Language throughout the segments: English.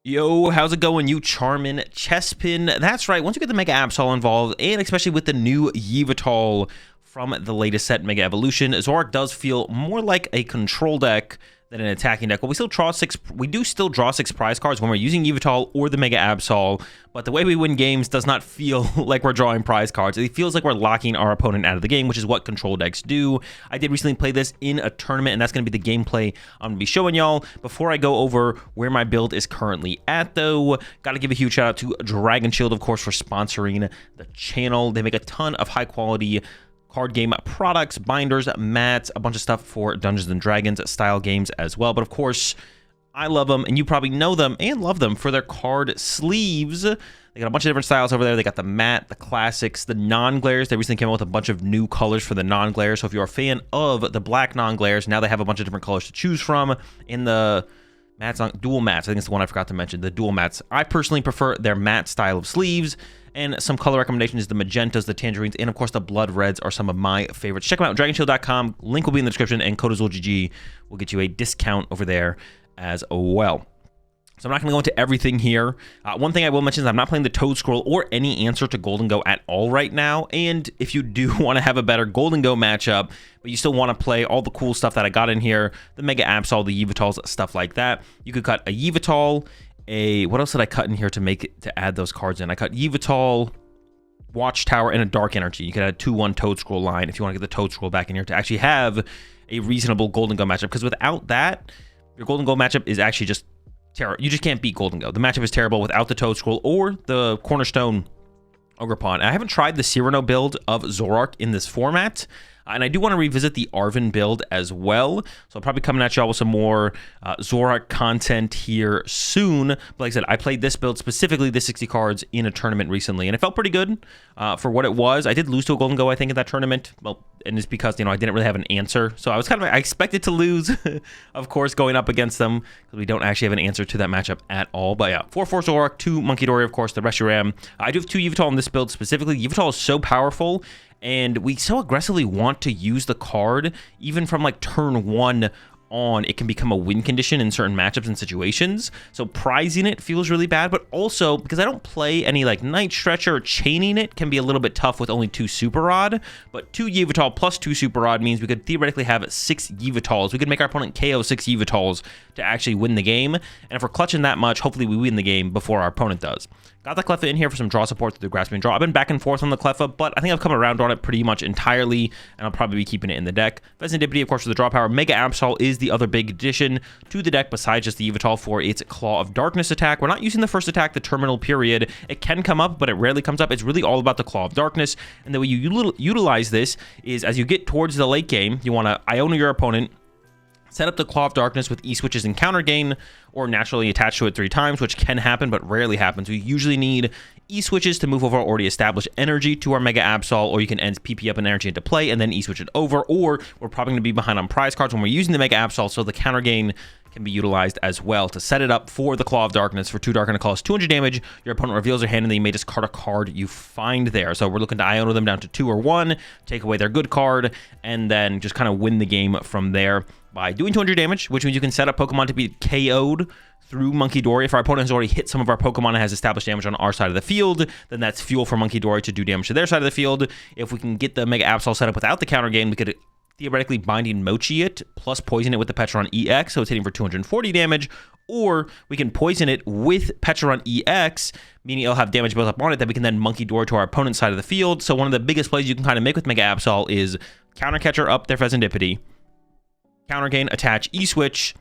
Yo, how's it going, you charmin' chespin? That's right, once you get the Mega Absol involved, and especially with the new Yveltal from the latest set, Mega Evolution, Zoroark does feel more like a control deck than an attacking deck. Well, we do still draw 6 prize cards when we're using Yveltal or the Mega Absol, but the way we win games does not feel like we're drawing prize cards. It feels like we're locking our opponent out of the game, which is what control decks do. I did recently play this in a tournament, and that's going to be the gameplay I'm going to be showing y'all. Before I go over where my build is currently at, though, got to give a huge shout out to Dragon Shield, of course, for sponsoring the channel. They make a ton of high quality card game products, binders, mats, a bunch of stuff for Dungeons and Dragons style games as well. But of course, I love them, and you probably know them and love them for their card sleeves. They got a bunch of different styles over there. They got the matte, the classics, the non-glares. They recently came out with a bunch of new colors for the non-glares. So if you're a fan of the black non-glares, now they have a bunch of different colors to choose from. In the mats, dual mats, I think it's the one I forgot to mention, the dual mats. I personally prefer their matte style of sleeves. And some color recommendations, the magentas, the tangerines, and of course the blood reds are some of my favorites. Check them out, dragonshield.com. Link will be in the description, and code AzulGG will get you a discount over there as well. So I'm not going to go into everything here. One thing I will mention is I'm not playing the Toad Scroll or any answer to Golden Go at all right now. And if you do want to have a better Golden Go matchup, but you still want to play all the cool stuff that I got in here, the Mega Absol, the Yveltals, stuff like that, you could cut a Yveltal, what else did I cut in here to add those cards in? I cut Yveltal, Watchtower, and a Dark Energy. You could add a 2-1 Toad Scroll line if you want to get the Toad Scroll back in here to actually have a reasonable Golden Go matchup. Because without that, your Golden Go matchup is actually just terrible. You just can't beat Golden Go. The matchup is terrible without the Toad Scroll or the Cornerstone Ogre Pawn. I haven't tried the Cyrano build of Zoroark in this format. And I do want to revisit the Arven build as well. So I'm probably coming at y'all with some more Zoroark content here soon. But like I said, I played this build, specifically the 60 cards, in a tournament recently. And it felt pretty good for what it was. I did lose to a Golden Go, I think, in that tournament. Well, and it's because, I didn't really have an answer. So I was I expected to lose, of course, going up against them. Because we don't actually have an answer to that matchup at all. But yeah, 4-4 Zoroark, 2 Munkidori, of course, the Reshiram. I do have 2 Yveltal in this build specifically. Yveltal is so powerful, and we so aggressively want to use the card, even from like turn 1 on, it can become a win condition in certain matchups and situations. So prizing it feels really bad, but also because I don't play any like Night Stretcher or chaining it can be a little bit tough with only 2 Super Rod. But 2 Yveltal plus 2 Super Rod means we could theoretically have 6 Yveltals. We could make our opponent KO 6 Yveltals to actually win the game. And if we're clutching that much, hopefully we win the game before our opponent does. Got the Cleffa in here for some draw support through the Grasping Draw. I've been back and forth on the Cleffa, but I think I've come around on it pretty much entirely, and I'll probably be keeping it in the deck. Fezandipiti, of course, for the draw power. Mega Absol is the other big addition to the deck besides just the Yveltal for its Claw of Darkness attack. We're not using the first attack, the terminal period. It can come up, but it rarely comes up. It's really all about the Claw of Darkness, and the way you utilize this is as you get towards the late game, you want to Iono your opponent, set up the Claw of Darkness with E-switches and Counter Gain, or naturally attach to it 3 times, which can happen, but rarely happens. We usually need E-switches to move over already established energy to our Mega Absol, or you can end PP up an energy into play and then E-switch it over, or we're probably going to be behind on prize cards when we're using the Mega Absol, so the Counter Gain can be utilized as well to set it up for the Claw of Darkness. For 2 dark and it costs 200 damage. Your opponent reveals their hand, and then you may discard a card you find there. So we're looking to Iono them down to 2 or 1, take away their good card, and then just kind of win the game from there by doing 200 damage, which means you can set up Pokemon to be KO'd through Munkidori. If our opponent has already hit some of our Pokemon and has established damage on our side of the field, then that's fuel for Munkidori to do damage to their side of the field. If we can get the Mega Absol set up without the Counter Gain, we could theoretically Binding Mochi it, plus poison it with the Pecharunt EX, so it's hitting for 240 damage, or we can poison it with Pecharunt EX, meaning it'll have damage built up on it that we can then Munkidori to our opponent's side of the field. So one of the biggest plays you can kind of make with Mega Absol is Counter Catcher up their Fezandipiti, Counter Gain, attach E-switch,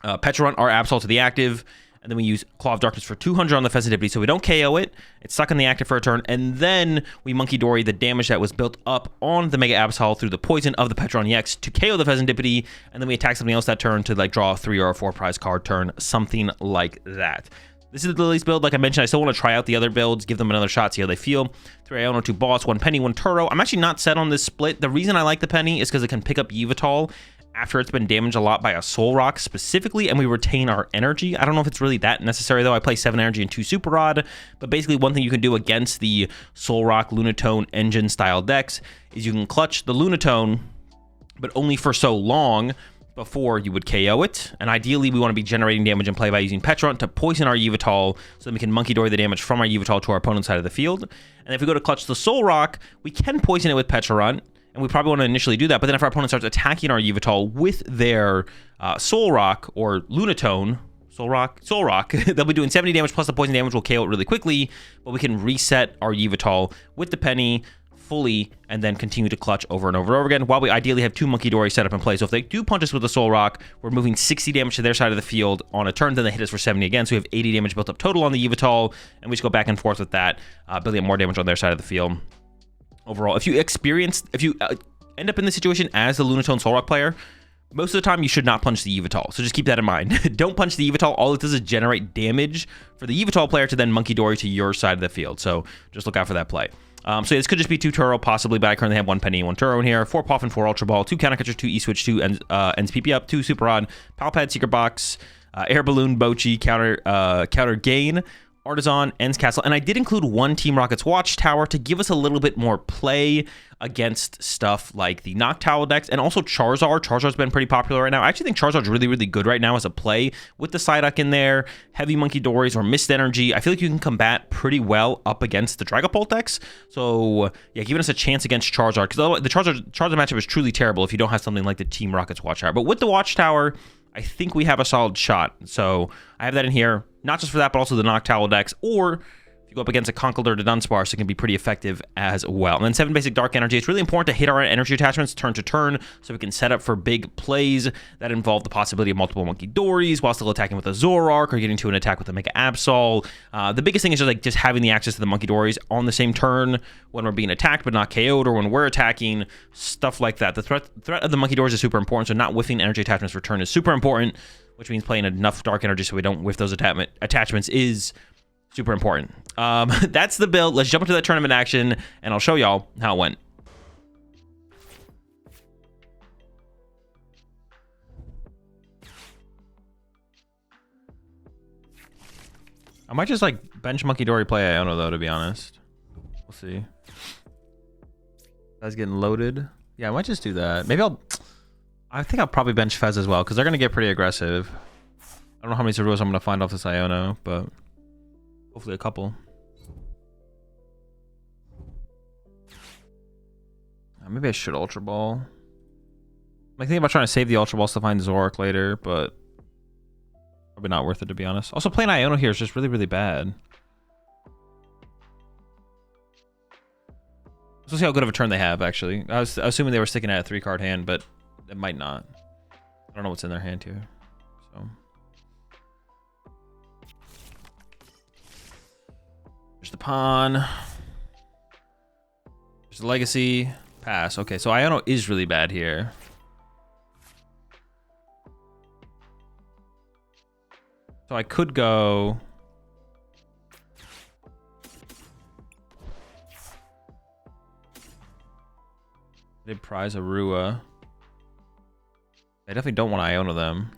Pecharunt our Absol to the active, and then we use Claw of Darkness for 200 on the Fezandipiti, so we don't KO it. It's stuck in the active for a turn, and then we Munkidori the damage that was built up on the Mega Absol through the poison of the Pecharunt EX to KO the Fezandipiti, and then we attack something else that turn to like draw a 3 or a 4 prize card turn, something like that. This is the Lillie's build. Like I mentioned, I still want to try out the other builds, give them another shot, see how they feel. 3 Iono, 2 Boss, 1 Penny, 1 Turo. I'm actually not set on this split. The reason I like the Penny is because it can pick up Yveltal after it's been damaged a lot by a Zoroark specifically, and we retain our energy. I don't know if it's really that necessary, though. I play 7 energy and 2 Super Rod, but basically one thing you can do against the Zoroark Lunatone engine style decks is you can clutch the Lunatone, but only for so long, before you would KO it. And ideally, we want to be generating damage in play by using Pecharunt to poison our Yveltal so that we can Munkidori the damage from our Yveltal to our opponent's side of the field. And if we go to clutch the Zoroark, we can poison it with Pecharunt, and we probably want to initially do that. But then if our opponent starts attacking our Yveltal with their Zoroark or Lunatone, Zoroark, they'll be doing 70 damage plus the poison damage will KO it really quickly, but we can reset our Yveltal with the Penny fully and then continue to clutch over and over and over again while we ideally have 2 Munkidori set up in play. So if they do punch us with the Zoroark, we're moving 60 damage to their side of the field on a turn, then they hit us for 70 again. So we have 80 damage built up total on the Yveltal, and we just go back and forth with that, building up more damage on their side of the field. Overall, if you end up in this situation as the Lunatone Zoroark player, most of the time you should not punch the Yveltal. So just keep that in mind. Don't punch the Yveltal. All it does is generate damage for the Yveltal player to then Munkidori to your side of the field. So just look out for that play. So this could just be 2 Turo, possibly, but I currently have 1 Penny and 1 Turo in here, 4 Poff and 4 Ultra Ball, 2 Counter Catcher, 2 E-Switch, 2 Ends PP Up, 2 Super Rod, Pal Pad Secret Box, Air Balloon Mochi Counter Gain, Artazon, Ends Castle, and I did include 1 Team Rocket's Watchtower to give us a little bit more play against stuff like the Noctowl decks, and also Charizard. Charizard's been pretty popular right now. I actually think Charizard's really, really good right now as a play with the Psyduck in there, heavy Munkidoris or Mist Energy. I feel like you can combat pretty well up against the Dragapult decks. So yeah, giving us a chance against Charizard, because the Charizard matchup is truly terrible if you don't have something like the Team Rocket's Watchtower. But with the Watchtower, I think we have a solid shot. So I have that in here, not just for that, but also the Noctowl decks, or if you go up against a Conkeldurr or Dunsparce, it can be pretty effective as well. And then 7 basic Dark Energy. It's really important to hit our energy attachments turn to turn so we can set up for big plays that involve the possibility of multiple Munkidoris while still attacking with a Zoroark or getting to an attack with a Mega Absol. The biggest thing is just having the access to the Munkidoris on the same turn when we're being attacked but not KO'd, or when we're attacking, stuff like that. The threat of the Munkidoris is super important, so not whiffing energy attachments for turn is super important, which means playing enough Dark Energy so we don't whiff those attachments is super important. That's the build. Let's jump into that tournament action, and I'll show y'all how it went. I might just like bench Munkidori play Iono though, to be honest. We'll see. That's getting loaded. Yeah, I might just do that. Maybe I think I'll probably bench Fez as well, because they're going to get pretty aggressive. I don't know how many Zoruas I'm going to find off this Iono, but hopefully a couple. Maybe I should Ultra Ball. I'm like thinking about trying to save the Ultra Balls to find Zoroark later, but probably not worth it, to be honest. Also, playing Iono here is just really, really bad. Let's see how good of a turn they have, actually. I was assuming they were sticking at a 3-card hand, but it might not. I don't know what's in their hand here. So there's the pawn. There's the legacy. Pass. Okay, so Iono is really bad here. So I could go... I did prize a Rua. I definitely don't want to Iono them.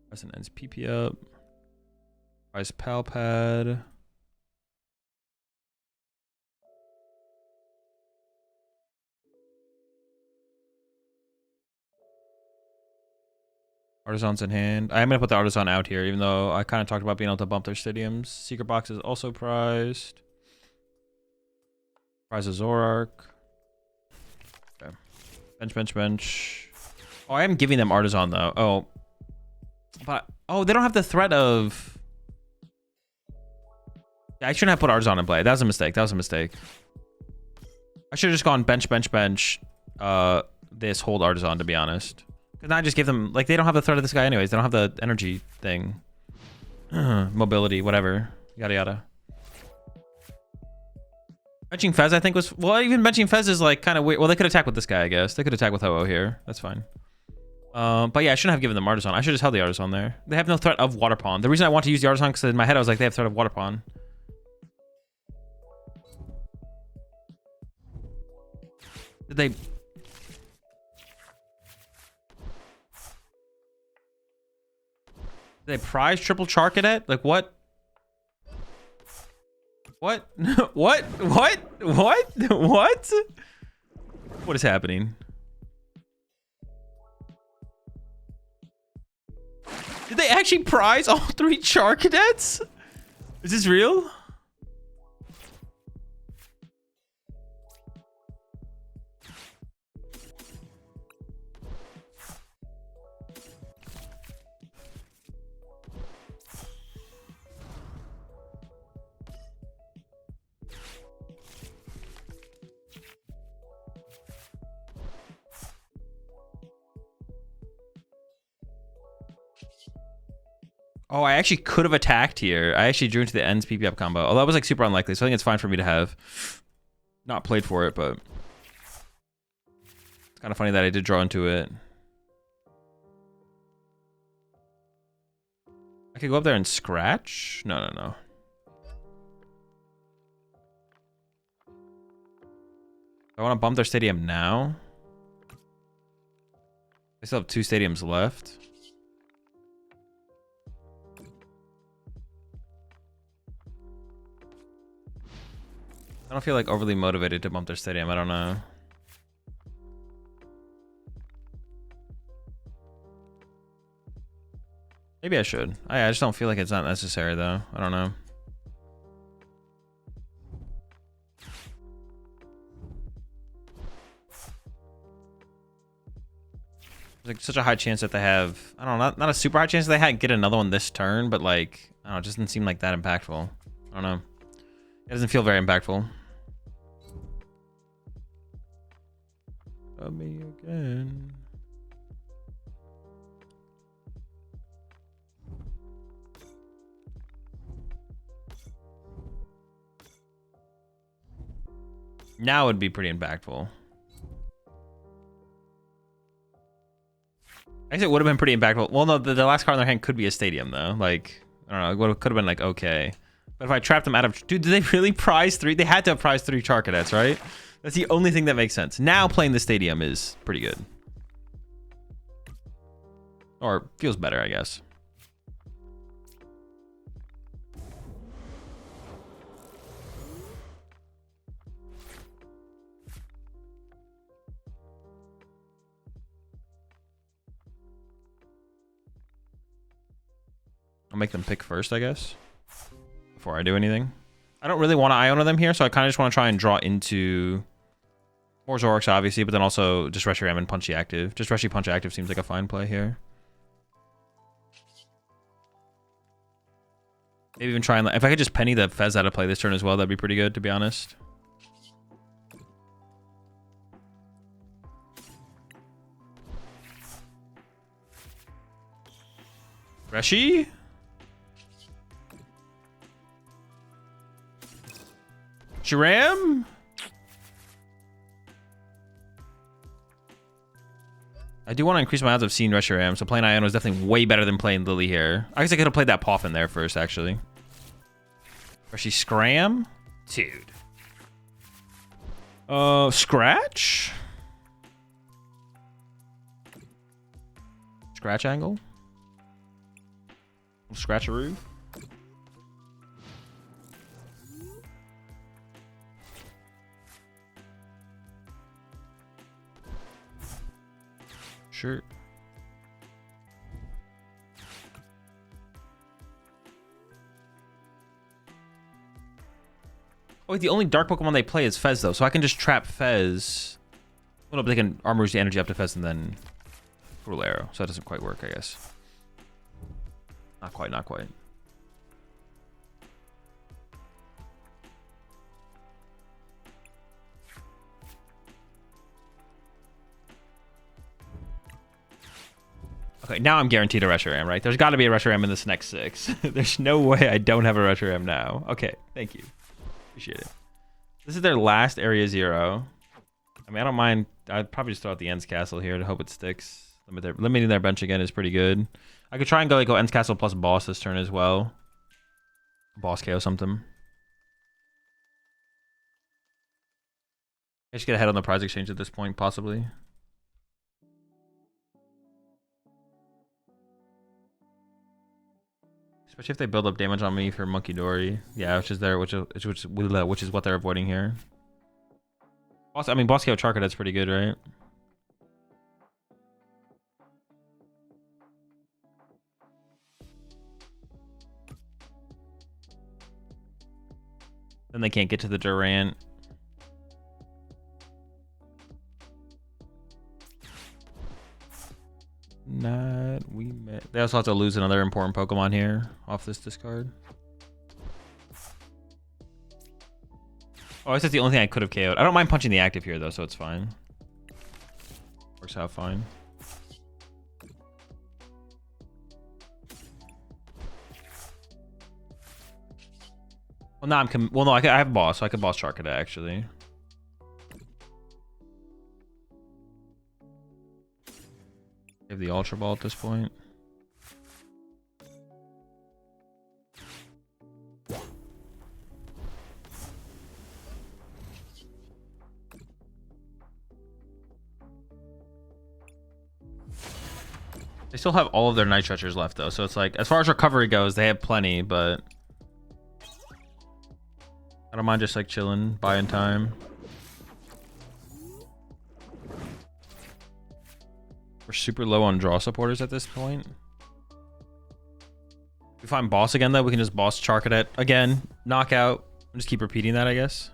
Present ends PP up. Prize Pal Pad. Artazon's in hand. I am going to put the Artazon out here, even though I kind of talked about being able to bump their stadiums. Secret Box is also prized. Prize a Zoroark. Okay. Bench. Oh, I am giving them Artazon, though. Oh. But, oh, they don't have the threat of... Yeah, I shouldn't have put Artazon in play. That was a mistake. I should have just gone bench. This hold Artazon, to be honest. Because I just give them, like, they don't have the threat of this guy anyways. They don't have the energy thing. Mobility, whatever. Yada yada. Benching Fez, I think, was... Well, even benching Fez is, like, kind of weird. Well, they could attack with this guy, I guess. They could attack with Ho-Oh here. That's fine. But yeah, I shouldn't have given them Artazon. I should have just held the Artazon there. They have no threat of Water Pawn. The reason I want to use the Artazon, because in my head I was like, they have threat of Water Pawn. Did they... They prize triple Charcadet? Like what? What? What? What? What? What? What is happening? Did they actually prize all 3 Charcadets? Is this real? Oh, I actually could have attacked here. I actually drew into the ends PP up combo. Although that was like super unlikely, so I think it's fine for me to have not played for it, but it's kind of funny that I did draw into it. I could go up there and scratch? No, no, no. I want to bump their stadium now. They still have 2 stadiums left. I don't feel like overly motivated to bump their stadium. I don't know. Maybe I should. I just don't feel like it's not necessary though. I don't know. There's like such a high chance that they have, I don't know, not a super high chance that they get another one this turn, but like, I don't know, it just doesn't seem like that impactful. I don't know. It doesn't feel very impactful. Me again. Now would be pretty impactful. I guess it would have been pretty impactful. Well, no, the last card in their hand could be a stadium though. Like, I don't know, it could have been like okay. But if I trapped them out of, dude, did they really prize 3? They had to have prized 3 Charcadets, right? That's the only thing that makes sense. Now playing the stadium is pretty good. Or feels better, I guess. I'll make them pick first, I guess, before I do anything. I don't really want to Iono them here, so I kind of just want to try and draw into more Zoroarks, obviously, but then also just Reshiram and Punchy Active. Just Reshi Punch Active seems like a fine play here. Maybe even try and... If I could just Penny the Fez out of play this turn as well, that'd be pretty good, to be honest. Reshi? Reshiram? I do want to increase my odds of seeing Reshiram, so playing Iono is definitely way better than playing Lillie here. I guess I could have played that Poffin there first, actually. Reshi Scram? Dude. Scratch? Scratch angle? Scratcheroo? Sure. Oh, wait, the only dark Pokemon they play is Fez, though, so I can just trap Fez. Well, no, but they can armor the energy up to Fez and then Cruel Arrow, so that doesn't quite work, I guess. Not quite, not quite. Okay, now I'm guaranteed a Reshiram, right? There's got to be a Reshiram in this next 6. There's no way I don't have a Reshiram now. Okay, thank you. Appreciate it. This is their last Area 0. I mean, I don't mind. I'd probably just throw out the Ends Castle here to hope it sticks. Limiting their bench again is pretty good. I could try and go Ends Castle plus Boss this turn as well. Boss KO something. I should get ahead on the prize exchange at this point, possibly. Especially if they build up damage on me for Munkidori. Yeah, which is what they're avoiding here. Also, I mean, Boss KO Charcadet's pretty good, right? Then they can't get to the Durant. They also have to lose another important Pokemon here off this discard. Oh, I guess that's the only thing I could have KO'd. I don't mind punching the active here though, so it's fine. Works out fine. Well, now no, I have boss, so I can boss Charcadet actually. Give the Ultra Ball at this point. They still have all of their Night Stretchers left though, so it's like, as far as recovery goes, they have plenty, but I don't mind just like chilling, buying time. We're super low on draw supporters at this point. If we find boss again though, we can just boss Charcadet again, knockout, and just keep repeating that, I guess.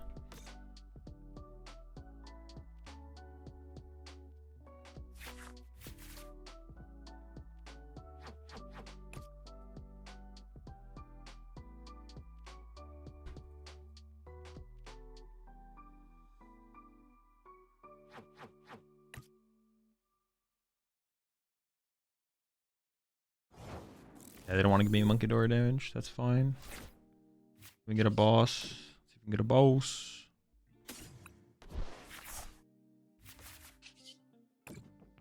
Yeah, they don't want to give me Munkidori damage. That's fine. We can get a boss. See if we can get a boss.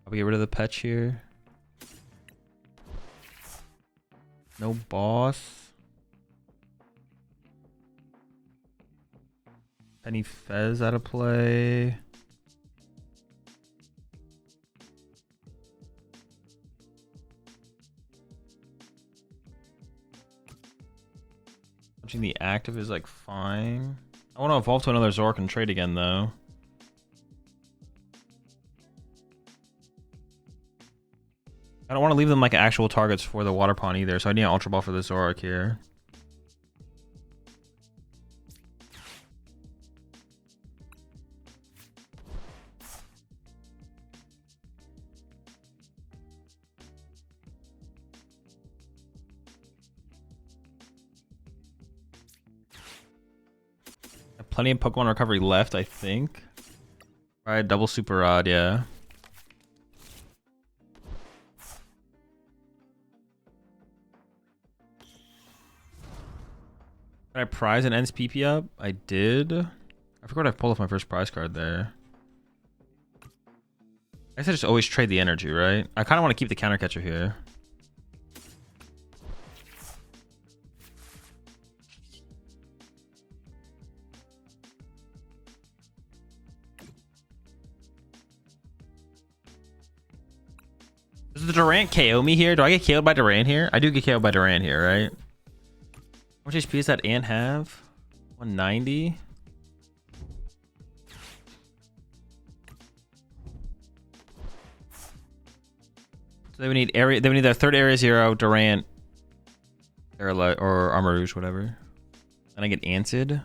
I'll get rid of the Petch here. No boss. Penny Fez out of play. Punching the active is like fine. I want to evolve to another Zoroark and trade again though. I don't want to leave them like actual targets for the Water Pond either, so I need an Ultra Ball for the Zoroark here. Plenty of Pokemon recovery left, I think. Alright, double Super Rod, yeah. Did I prize an Ends PP up? I did. I forgot I pulled off my first prize card there. I guess I just always trade the energy, right? I kind of want to keep the counter catcher here. Does the Durant KO me here? Do I get KO'd by Durant here? I do get KO'd by Durant here, right? How much HP does that Ant have? 190? So they would need area. They would need their third area 0, Durant, or Armarouge, whatever. Then I get Anted.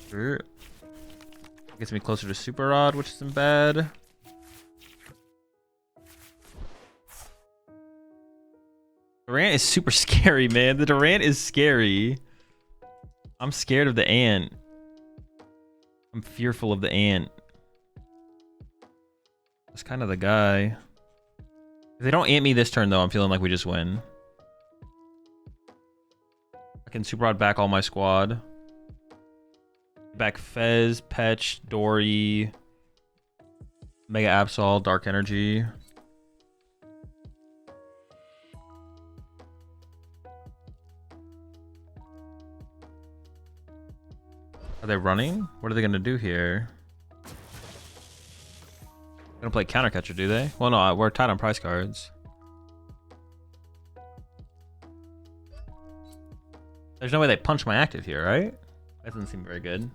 Sure. Gets me closer to Super Rod, which isn't bad. Durant is super scary, man. The Durant is scary. I'm scared of the ant. I'm fearful of the ant. That's kind of the guy. If they don't ant me this turn, though, I'm feeling like we just win. I can Super Rod back all my squad. Back Fez, Petch, Dory, Mega Absol, Dark Energy. Are they running? What are they going to do here? Gonna play counter catcher, do they? Well, no, we're tied on prize cards. There's no way they punch my active here, right? That doesn't seem very good.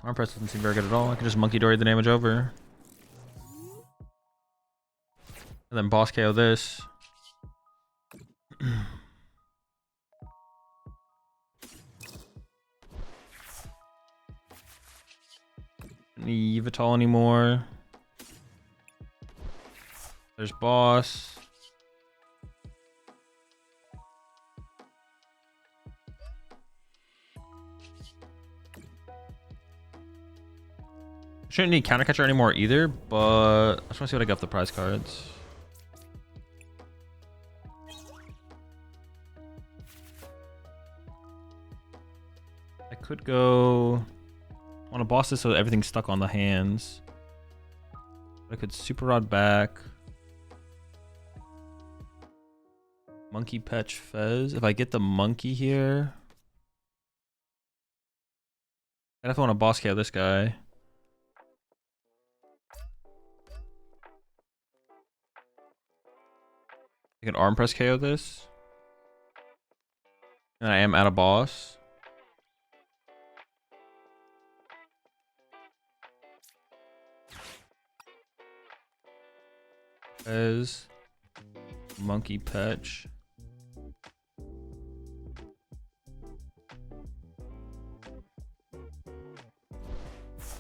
Arm press doesn't seem very good at all. I can just Munkidori the damage over. And then boss KO this. Any Yveltal anymore. There's boss. Shouldn't need counter catcher anymore either, but I just want to see what I got for the prize cards. I could go. I want to boss this so everything's stuck on the hands. I could super rod back. Monkey Petch Fez. If I get the monkey here, I definitely want to boss KO this guy. I can arm press KO this. And I am at a boss. As Monkey Petch.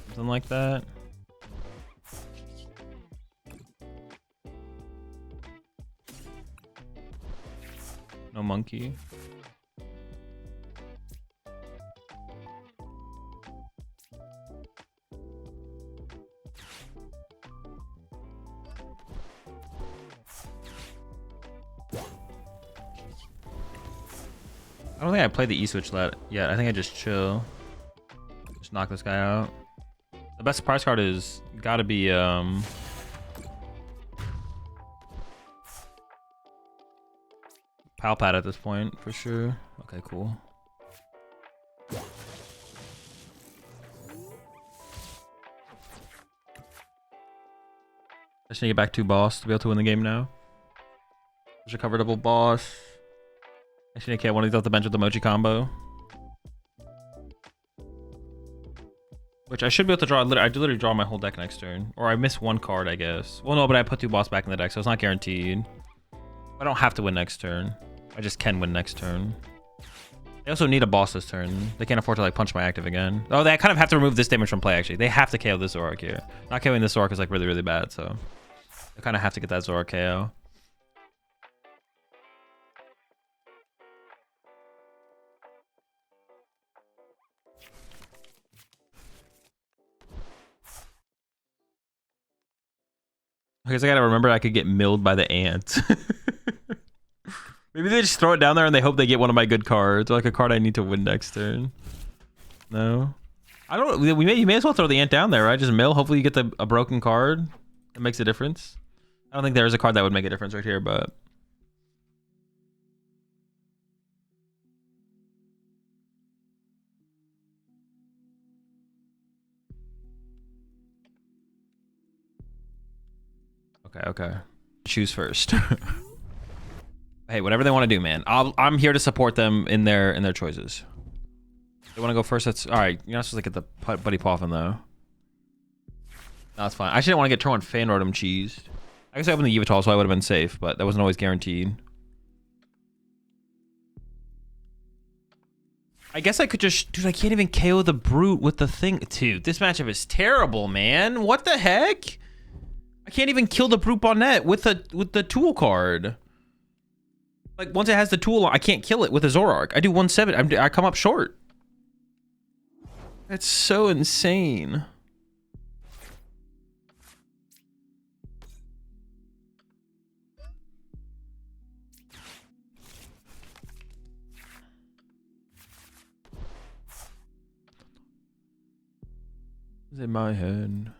Something like that. No monkey. I don't think I played the E-Switch yet. I think I just chill. Just knock this guy out. The best prize card is gotta be Pal Pad at this point, for sure. Okay, cool. I just need to get back to boss to be able to win the game now. There's a cover double boss. Actually, okay, I want to get off the bench with the Mochi combo. Which I should be able to draw. I literally draw my whole deck next turn. Or I miss one card, I guess. Well, no, but I put 2 boss back in the deck, so it's not guaranteed. I don't have to win next turn. I just can win next turn. They also need a boss this turn. They can't afford to like punch my active again. Oh, they kind of have to remove this damage from play, actually. They have to KO this Zoroark here. Not KOing this Zoroark is like really, really bad, so they kind of have to get that Zoroark KO. I guess I gotta remember I could get milled by the ant. Maybe they just throw it down there and they hope they get one of my good cards, or like a card I need to win next turn. No, I don't. You may as well throw the ant down there, right? Just mill. Hopefully you get a broken card that makes a difference. I don't think there's a card that would make a difference right here, but okay. Choose first. Hey, whatever they want to do, man. I'm here to support them in their choices. They want to go first. That's all right. You're not supposed to get the Buddy Poffin though. No, that's fine. I just didn't want to get Turo and Fan Rotom cheesed. I guess I opened the Yveltal, so I would have been safe, but that wasn't always guaranteed. I guess I could just, dude. I can't even KO the Brute with the thing, dude. This matchup is terrible, man. What the heck? I can't even kill the Brute Bonnet with the tool card. Like, once it has the tool, I can't kill it with a Zoroark. I do 170. I come up short. That's so insane. It's in my head.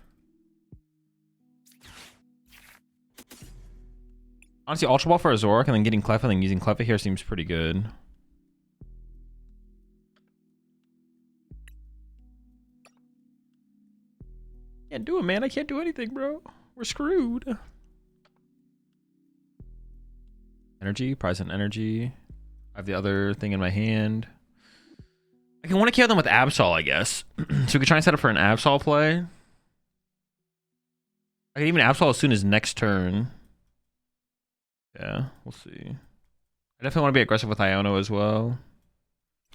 Honestly, Ultra Ball for a Zoroark and then getting Cleffa and then using Cleffa here seems pretty good. Can't do it, man. I can't do anything, bro. We're screwed. Energy, prize and energy. I have the other thing in my hand. I can want to kill them with Absol, I guess. So we could try and set up for an Absol play. I can even Absol as soon as next turn. Yeah, we'll see. I definitely want to be aggressive with Iono as well.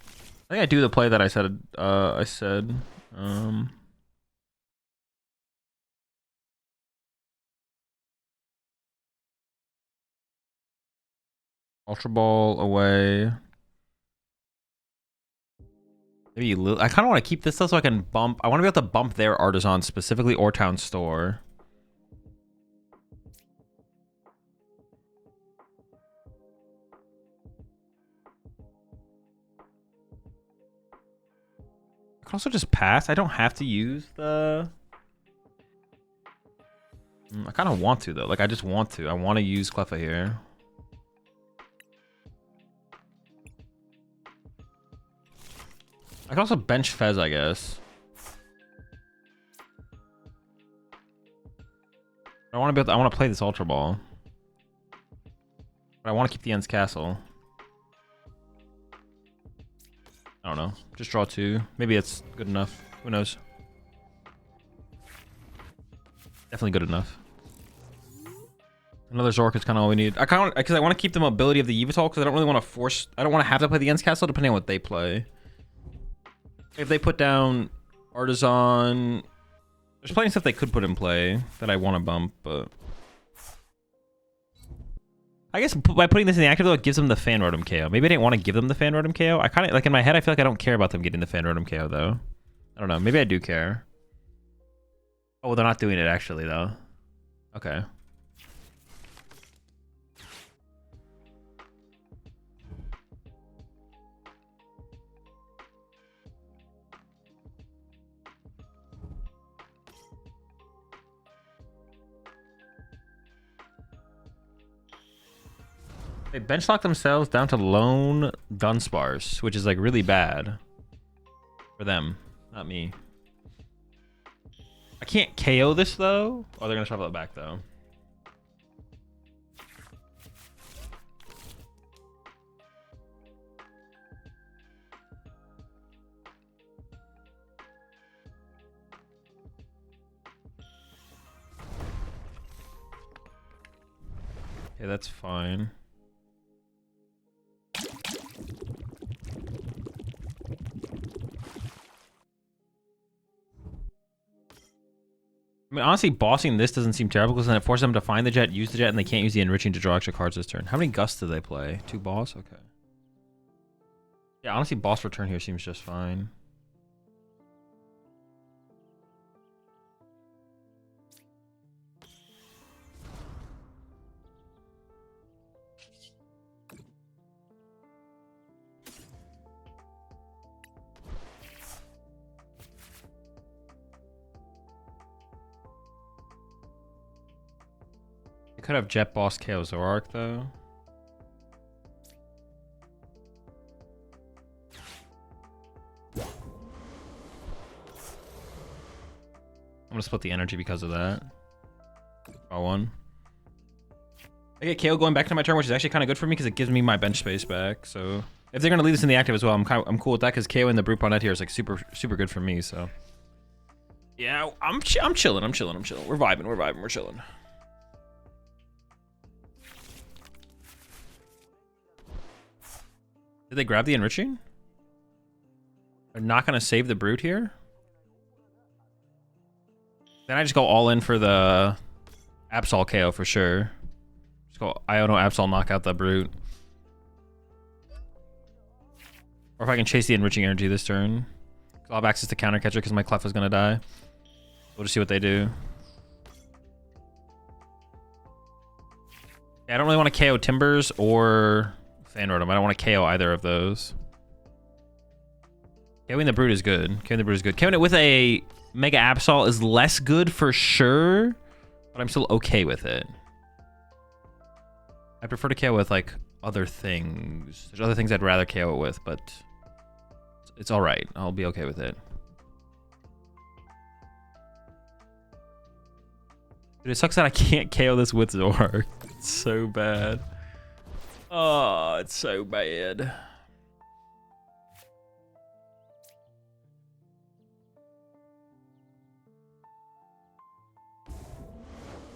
I think I do the play that I said. Ultra Ball away. Maybe I kind of want to keep this though, so I can bump. I want to be able to bump their Artazon specifically, or Town Store. I can also just pass. I don't have to use the... I kind of want to though. Like I just want to. I want to use Cleffa here. I can also bench Fez, I guess. I want to play this Ultra Ball. But I want to keep the Ends Castle. I don't know. Just draw 2. Maybe it's good enough. Who knows? Definitely good enough. Another Zoroark is kind of all we need. Because I want to keep the mobility of the Yveltal, because I don't really want to force... I don't want to have to play the Ends Castle depending on what they play. If they put down Artazon... There's plenty of stuff they could put in play that I want to bump, but... I guess by putting this in the active, though, it gives them the Fan Rotom KO. Maybe I didn't want to give them the Fan Rotom KO. I kind of, like, in my head, I feel like I don't care about them getting the Fan Rotom KO, though. I don't know. Maybe I do care. Oh, they're not doing it, actually, though. Okay. They benchlock themselves down to lone Dunsparce, which is like really bad for them, not me. I can't KO this though. Oh, they're gonna shuffle it back though. Okay, that's fine. I mean, honestly, bossing this doesn't seem terrible because then it forces them to find the jet, use the jet, and they can't use the enriching to draw extra cards this turn. How many gusts do they play? 2 boss? Okay. Yeah, honestly, boss return here seems just fine. Could have Jet Boss KO Zoroark though. I'm gonna split the energy because of that. Draw 1. I get KO going back to my turn, which is actually kind of good for me because it gives me my bench space back. So if they're gonna leave this in the active as well, I'm cool with that because KO in the Brute Bonnet here is like super good for me. So yeah, I'm chilling. We're vibing. We're chilling. Did they grab the enriching? They're not going to save the Brute here? Then I just go all in for the Absol KO for sure. Just go Iono Absol, knock out the Brute. Or if I can chase the enriching energy this turn. I'll have access to counter catcher because my Cleffa's going to die. We'll just see what they do. Yeah, I don't really want to KO Timbers or... Fan Rotom. I don't want to KO either of those. KOing the Brute is good. KOing it with a Mega Absol is less good for sure, but I'm still okay with it. I prefer to KO with like other things. There's other things I'd rather KO it with, but it's all right. I'll be okay with it. Dude, it sucks that I can't KO this with Zoroark. It's so bad. Oh, it's so bad.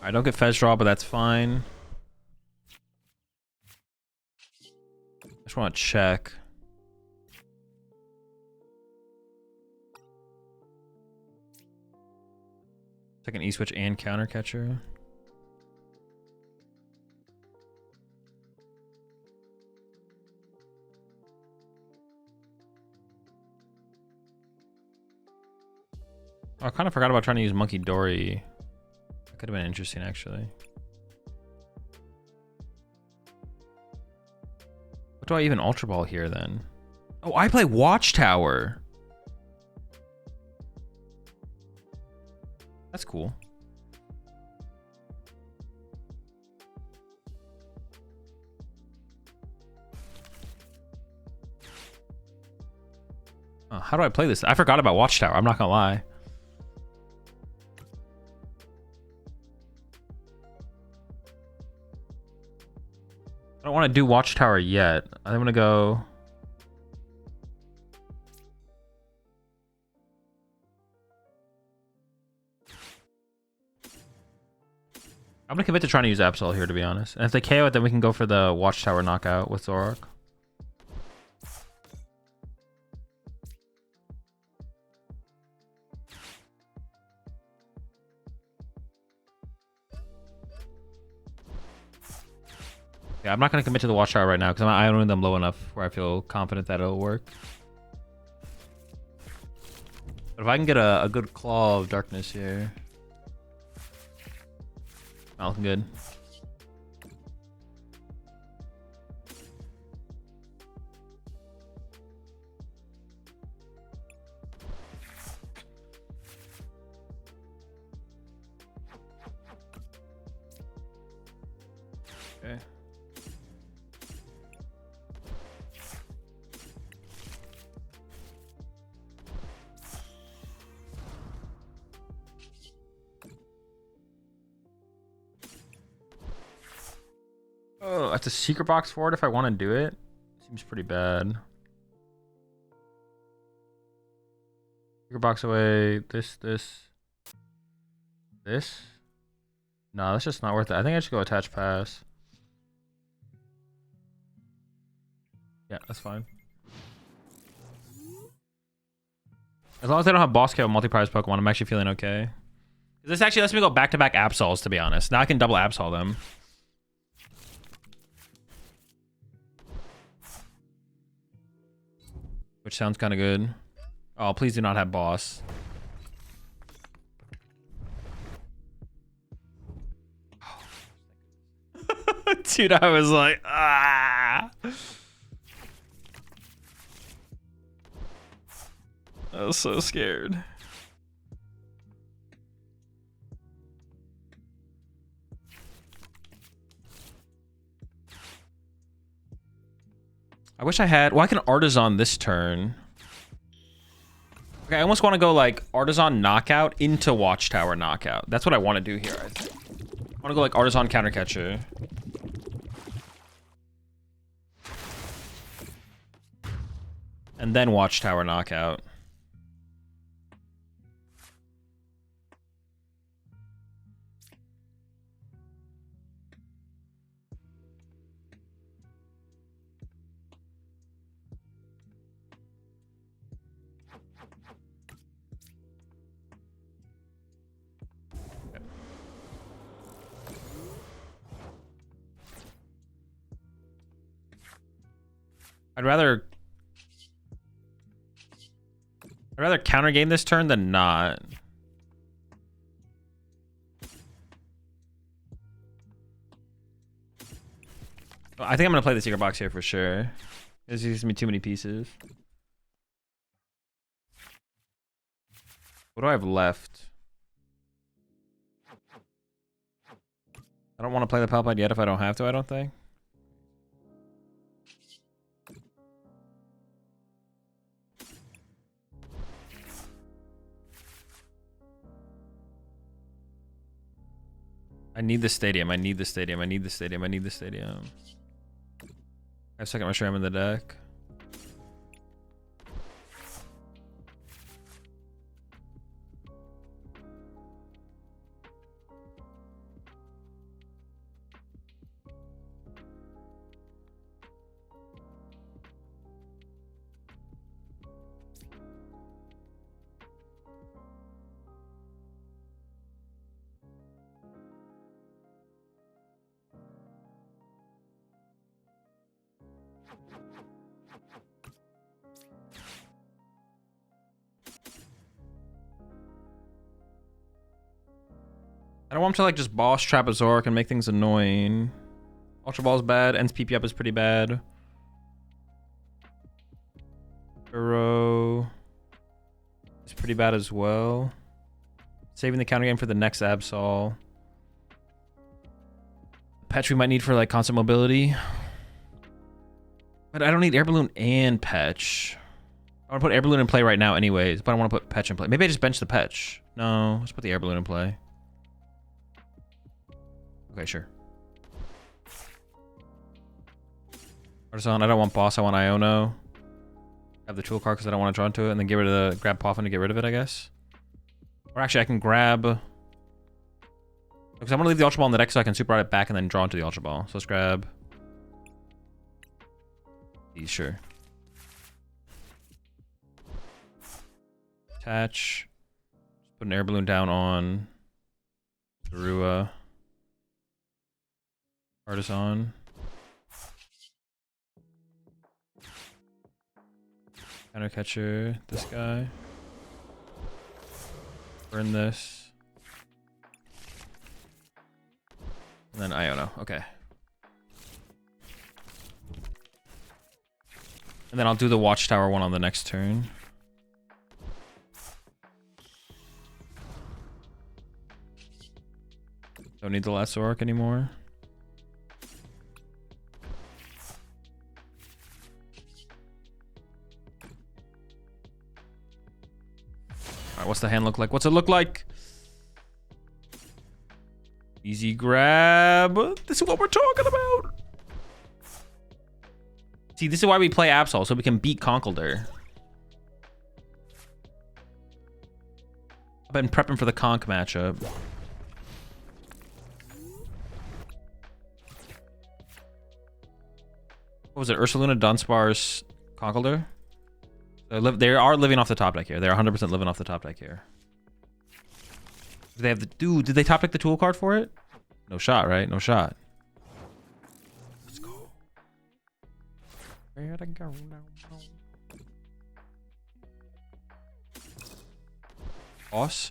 I don't get Fez draw, but that's fine. I just want to check. Second E-switch and counter catcher. Oh, I kind of forgot about trying to use Munkidori. That could have been interesting, actually. What do I even Ultra Ball here, then? Oh, I play Watchtower. That's cool. Oh, how do I play this? I forgot about Watchtower. I'm not gonna lie. I don't want to do Watchtower yet. I'm gonna go. I'm gonna commit to trying to use Absol here, to be honest. And if they KO it, then we can go for the Watchtower knockout with Zoroark. Yeah, I'm not gonna commit to the Watchtower right now because I'm Ioning them low enough where I feel confident that it'll work. But if I can get a good claw of darkness here. Not looking good. Okay. Oh, that's a secret box for it if I want to do it. Seems pretty bad. Secret box away. This. No, that's just not worth it. I think I should go attach pass. Yeah, that's fine. As long as they don't have boss KO multi-prize Pokemon, I'm actually feeling okay. This actually lets me go back-to-back Absols, to be honest. Now I can double Absol them. Which sounds kind of good. Oh, please do not have boss. Dude, I was like, ah. I was so scared. I wish I had... Well, I can Artazon this turn. Okay, I almost want to go like Artazon knockout into Watchtower knockout. That's what I want to do here. I want to go like Artazon counter catcher. And then Watchtower knockout. I'd rather counter game this turn than not. I think I'm gonna play the secret box here for sure. There's used to be too many pieces. What do I have left? I don't want to play the Pal Pad yet if I don't have to, I don't think. I need the stadium. I need the stadium. I need the stadium. I need the stadium. I have second Reshiram in the deck. I don't want him to like just boss trap a Zoroark and make things annoying. Ultra Ball's bad. Ends PP up is pretty bad. Turo is pretty bad as well. Saving the counter game for the next Absol. Patch we might need for like constant mobility. But I don't need Air Balloon and Petch. I want to put Air Balloon in play right now anyways, but I want to put Petch in play. Maybe I just bench the Petch. No, let's put the Air Balloon in play. Okay, sure. Artazon, I don't want boss, I want Iono. Have the tool card because I don't want to draw into it, and then get rid of the grab Poffin to get rid of it, I guess. Or actually, I can grab. Because I want to leave the Ultra Ball in the deck so I can super ride it back and then draw into the Ultra Ball. So let's grab these, sure. Attach. Just put an Air Balloon down on Zorua. Artazon. Counter catcher, this guy. Burn this. And then Iono, okay. And then I'll do the Watchtower one on the next turn. Don't need the last Zoroark anymore. Alright, what's the hand look like? What's it look like? Easy grab. This is what we're talking about. See, this is why we play Absol, so we can beat Conkeldurr. I've been prepping for the Conk matchup. What was it? Ursaluna, Dunsparce, Conkeldurr? They are living off the top deck here. They're 100% living off the top deck here. Do they have the dude? Did they top deck the tool card for it? No shot, right? No shot. Let's go. Where'd I go now? Boss?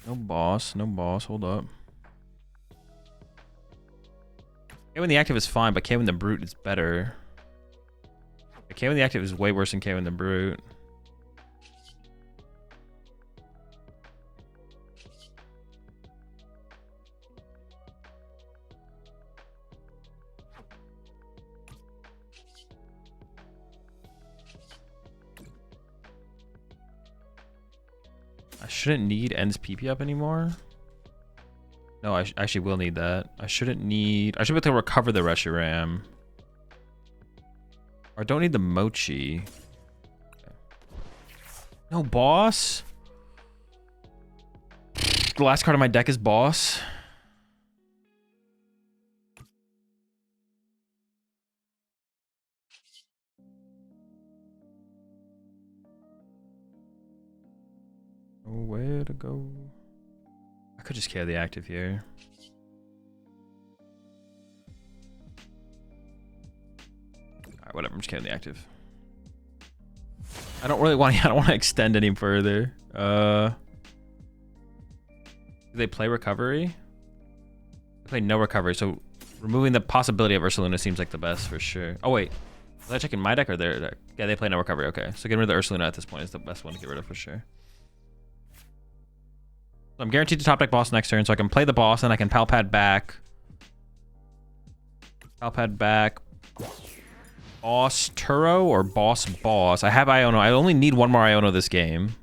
No boss. No boss. Hold up. K-Win the active is fine, but K-Win the brute is better. K-Win the active is way worse than K-Win the brute. I shouldn't need Ends PP up anymore. No, I actually will need that. I should be able to recover the Reshiram. Or I don't need the Mochi. Okay. No boss? The last card of my deck is boss. Nowhere to go. I could just KO the active here. Alright, whatever, I'm just KOing the active. I don't want to extend any further. Do they play recovery? They play no recovery, so removing the possibility of Ursaluna seems like the best for sure. Oh wait. Was I checking my deck or their deck? Yeah, they play no recovery, okay. So getting rid of the Ursaluna at this point is the best one to get rid of for sure. So I'm guaranteed to top deck boss next turn, so I can play the boss and I can Pal Pad back. Pal Pad back. Boss Turo or boss? I have Iono. I only need one more Iono this game.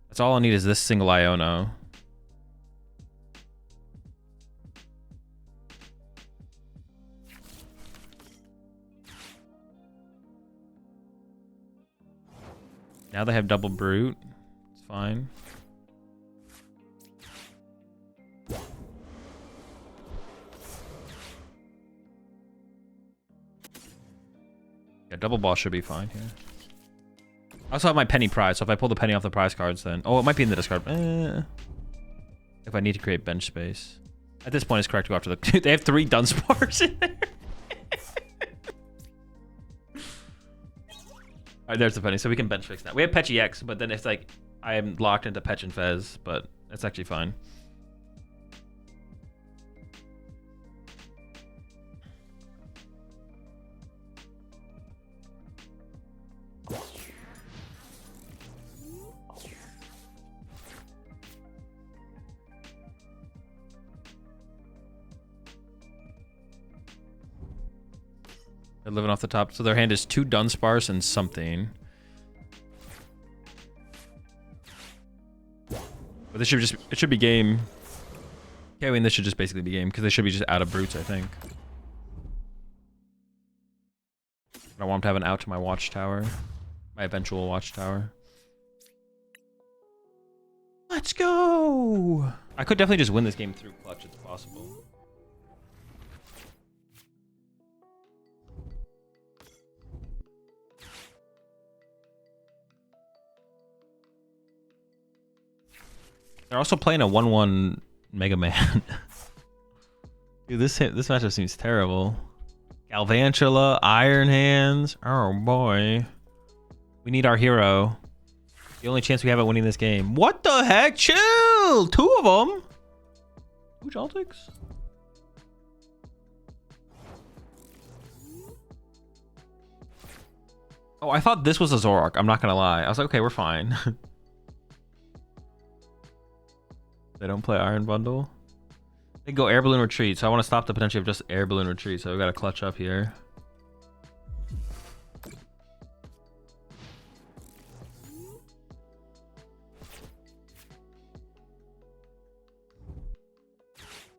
That's all I need is this single Iono. Now they have double brute. It's fine. Yeah, double boss should be fine here. I also have my penny prize, so if I pull the penny off the prize cards, then... Oh, it might be in the discard. If I need to create bench space. At this point, it's correct to go after the... Dude, they have 3 Dunsparce in there. Alright, there's the penny, so we can bench fix that. We have Pechi X, but then it's like... I am locked into Pech and Fez, but it's actually fine. They're living off the top. So their hand is 2 Dunsparce and something. But this should just, it should be game. Yeah, I mean, this should just basically be game because they should be just out of brutes, I think. I want them to have an out to my Watchtower. My eventual Watchtower. Let's go! I could definitely just win this game through clutch. It's possible. They're also playing a 1-1 Mega Man. Dude, this matchup seems terrible. Galvantula, Iron Hands. Oh boy. We need our hero. The only chance we have at winning this game. What the heck? Chill! 2 of them? 2 Jaltics? Oh, I thought this was a Zoroark. I'm not gonna lie. I was like, okay, we're fine. They don't play Iron Bundle. They go Air Balloon Retreat, so I want to stop the potential of just Air Balloon Retreat, so we got to clutch up here.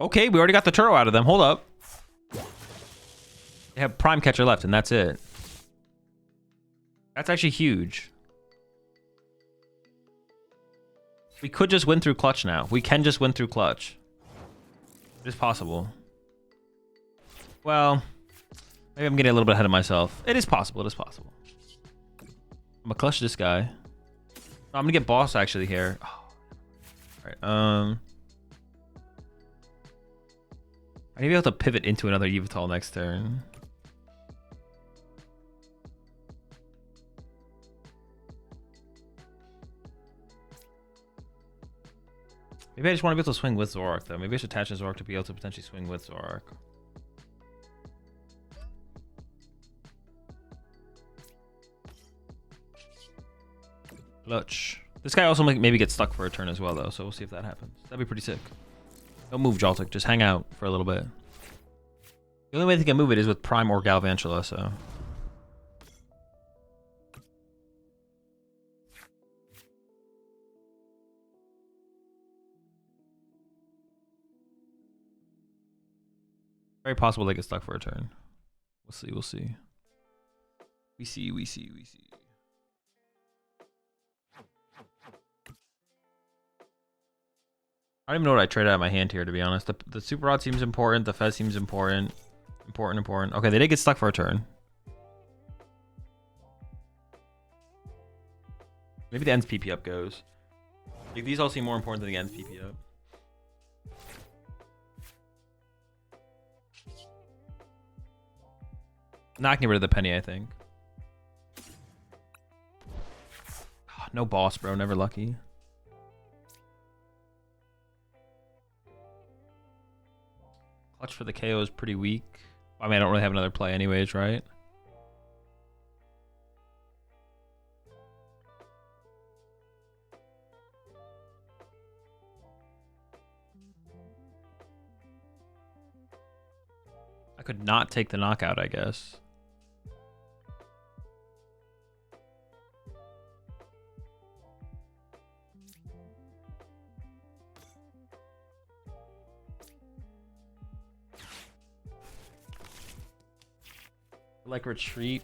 Okay, we already got the Turo out of them. Hold up. They have Prime Catcher left, and that's it. That's actually huge. We could just win through clutch now. We can just win through clutch. It is possible. Well, maybe I'm getting a little bit ahead of myself. It is possible. It is possible. I'm gonna clutch this guy. No, I'm gonna get boss actually here. Oh. All right. I need to be able to pivot into another Yveltal next turn. Maybe I just want to be able to swing with Zoroark, though. Maybe I should attach a Zoroark to be able to potentially swing with Zoroark. Clutch. This guy also maybe gets stuck for a turn as well, though, so we'll see if that happens. That'd be pretty sick. Don't move, Jaltic. Just hang out for a little bit. The only way they can move it is with Prime or Galvantula, so... Very possible they get stuck for a turn. We'll see, we'll see. We see. I don't even know what I traded out of my hand here, to be honest. The Super Rod seems important. The Fez seems important. Important. Okay, they did get stuck for a turn. Maybe the ends PP up goes. Like, these all seem more important than the ends PP up. Not getting rid of the penny, I think. Oh, no boss, bro. Never lucky. Clutch for the KO is pretty weak. I mean, I don't really have another play anyways, right? I could not take the knockout, I guess. Like retreat.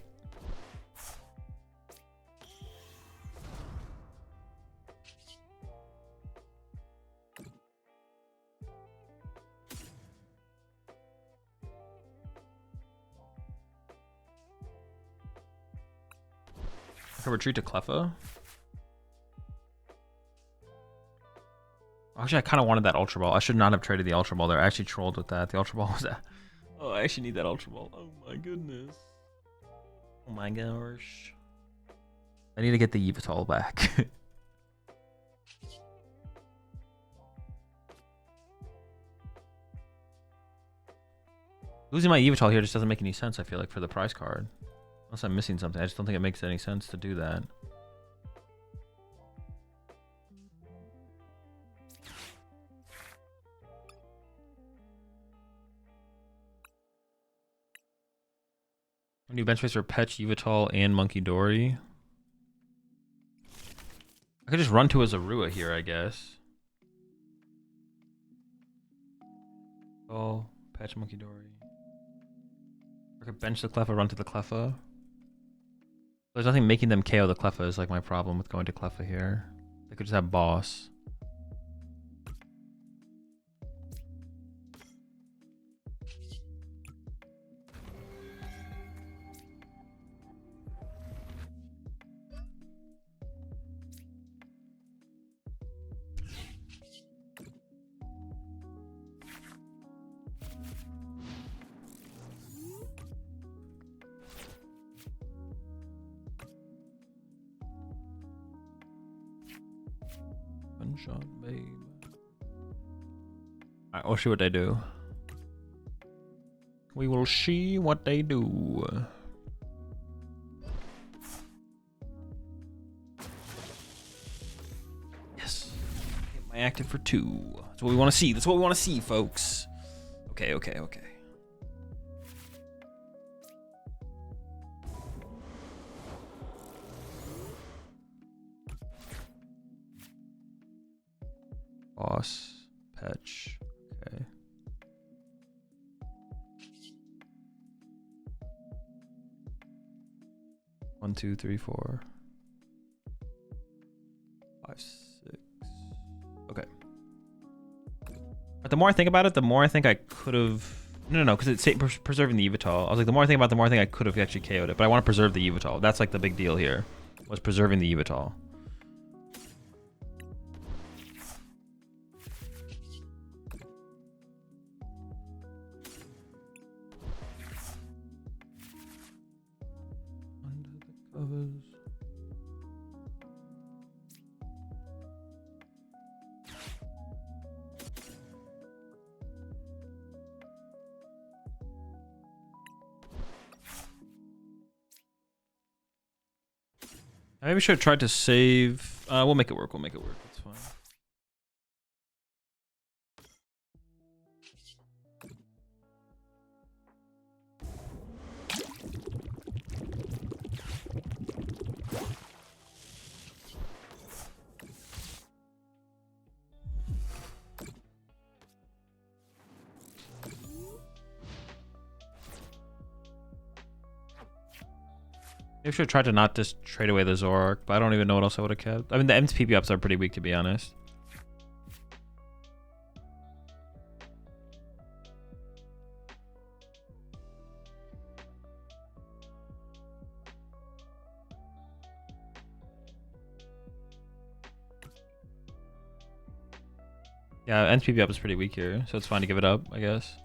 Can retreat to Cleffa. Actually, I kind of wanted that Ultra Ball. I should not have traded the Ultra Ball there. I actually trolled with that. The Ultra Ball was that. Oh, I actually need that Ultra Ball. Oh my goodness. Oh my gosh. I need to get the Yveltal back. Losing my Yveltal here just doesn't make any sense, I feel like, for the prize card. Unless I'm missing something. I just don't think it makes any sense to do that. New bench space for Pech, Yveltal, and Munkidori. I could just run to a Zorua here, I guess. Oh, Pech, Munkidori. I could bench the Cleffa, run to the Cleffa. There's nothing making them KO the Cleffa is like my problem with going to Cleffa here. They could just have boss. Shot, babe. Alright, we'll see what they do. We will see what they do. Yes. Get my active for 2. That's what we want to see. That's what we want to see, folks. Okay, okay, okay. Boss, Pech, okay. One, two, three, 4, 5, 6. Okay. But the more I think about it, the more I think I could have. No, because it's preserving the Yveltal. I was like, the more I think about it, the more I think I could have actually KO'd it. But I want to preserve the Yveltal. That's like the big deal here. Was preserving the Yveltal. I maybe should have tried to save. We'll make it work. We'll make it work. That's fine. Maybe I should have tried to not just trade away the Zoroark, but I don't even know what else I would have kept. I mean, the MTP ups are pretty weak, to be honest. Yeah, NPP up is pretty weak here, so it's fine to give it up, I guess.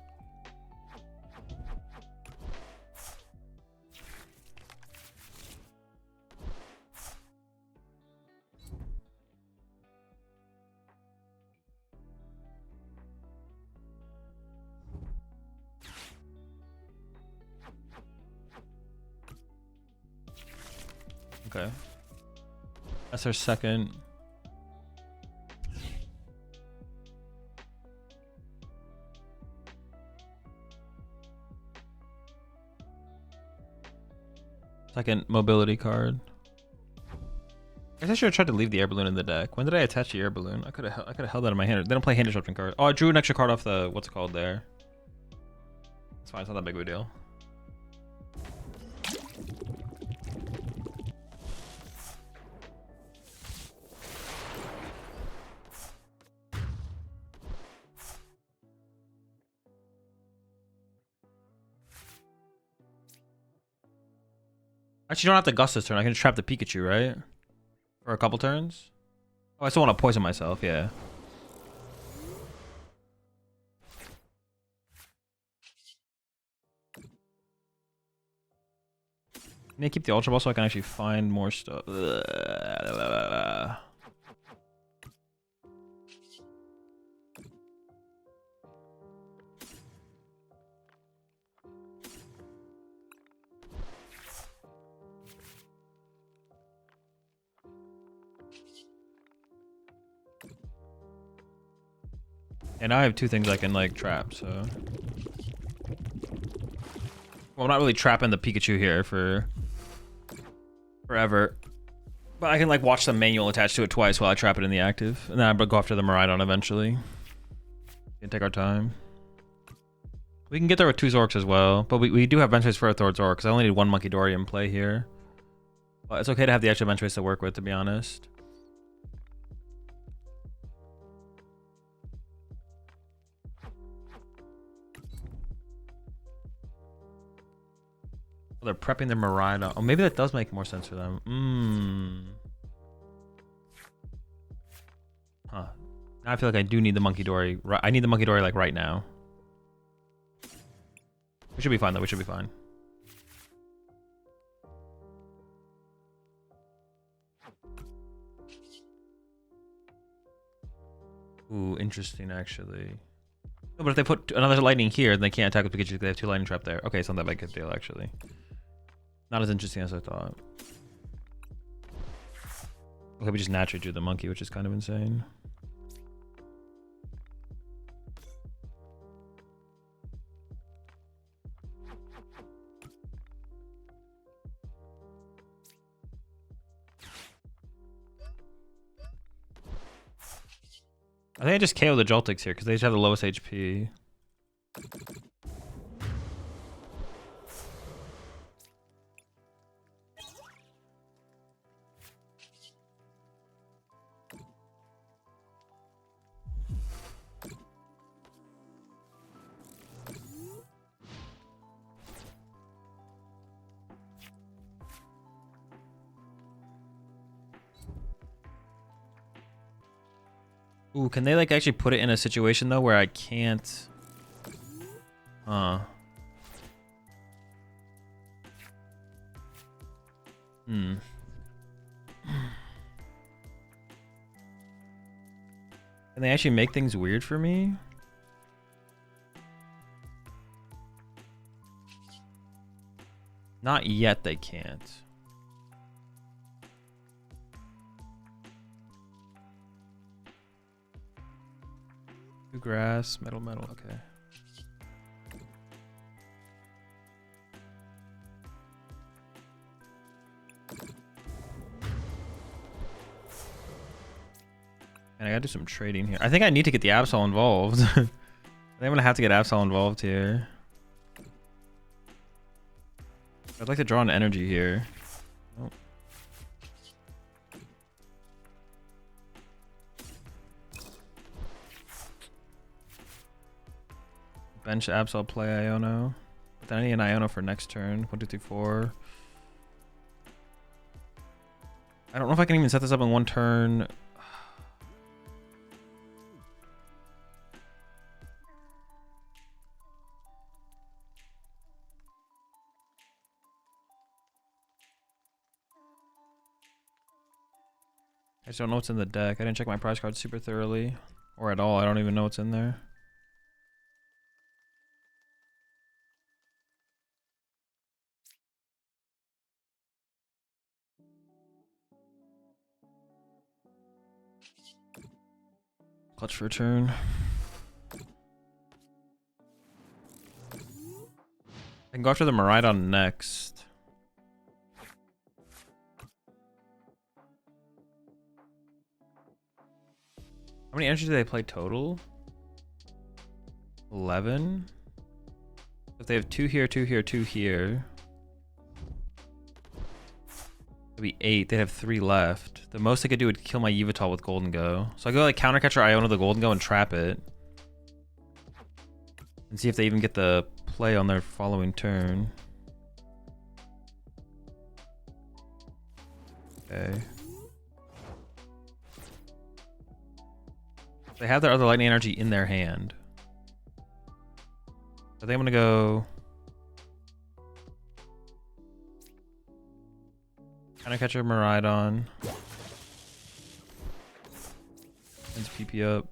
Okay. That's our second. Second mobility card. I guess I should have tried to leave the Air Balloon in the deck. When did I attach the Air Balloon? I could have held that in my hand. They don't play hand disruption card. Oh, I drew an extra card off the what's it called there. It's fine. It's not that big of a deal. Actually, you don't have to gust this turn. I can just trap the Pikachu, right? For a couple turns. Oh, I still want to poison myself, yeah. I need to keep the Ultra Ball so I can actually find more stuff. And I have two things I can like trap, so. Well, I'm not really trapping the Pikachu here for forever. But I can like watch the manual attached to it twice while I trap it in the active. And then I'll go after the Miraidon eventually. We can take our time. We can get there with 2 Zorks as well. But we do have bench space for a third Zork because I only need 1 Munkidori in play here. But it's okay to have the extra bench space to work with, to be honest. Oh, they're prepping their Miraidon. Oh, maybe that does make more sense for them. Huh. Now I feel like I do need the Munkidori. I need the Munkidori like right now. We should be fine though. We should be fine. Ooh, interesting actually. No, but if they put another lightning here, then they can't attack with Pikachu because they have 2 lightning trap there. Okay, it's not that big a deal actually. Not as interesting as I thought. Okay, we just naturally drew the monkey, which is kind of insane. I think I just KO the Joltix here because they just have the lowest HP. Ooh, can they like actually put it in a situation though where I can't? Huh. Can they actually make things weird for me? Not yet, they can't. Grass, metal, okay. And I gotta do some trading here. I think I need to get the Absol involved. I think I'm gonna have to get Absol involved here. I'd like to draw an energy here. Oh. Bench Absol, play Iono. But then I need an Iono for next turn. 1, 2, 3, 4. I don't know if I can even set this up in 1 turn. I just don't know what's in the deck. I didn't check my prize cards super thoroughly. Or at all. I don't even know what's in there. Clutch for a turn. I can go after the Miraidon next. How many energies do they play total? 11? If they have 2 here, 2 here, 2 here. It'd be 8. They'd have 3 left. The most I could do would kill my Yveltal with Golden Go. So I go like Counter Catcher Iono the Golden Go and trap it. And see if they even get the play on their following turn. Okay. They have their other lightning energy in their hand. I think I'm gonna go. Kind of catch a Miraidon. Sends PP up.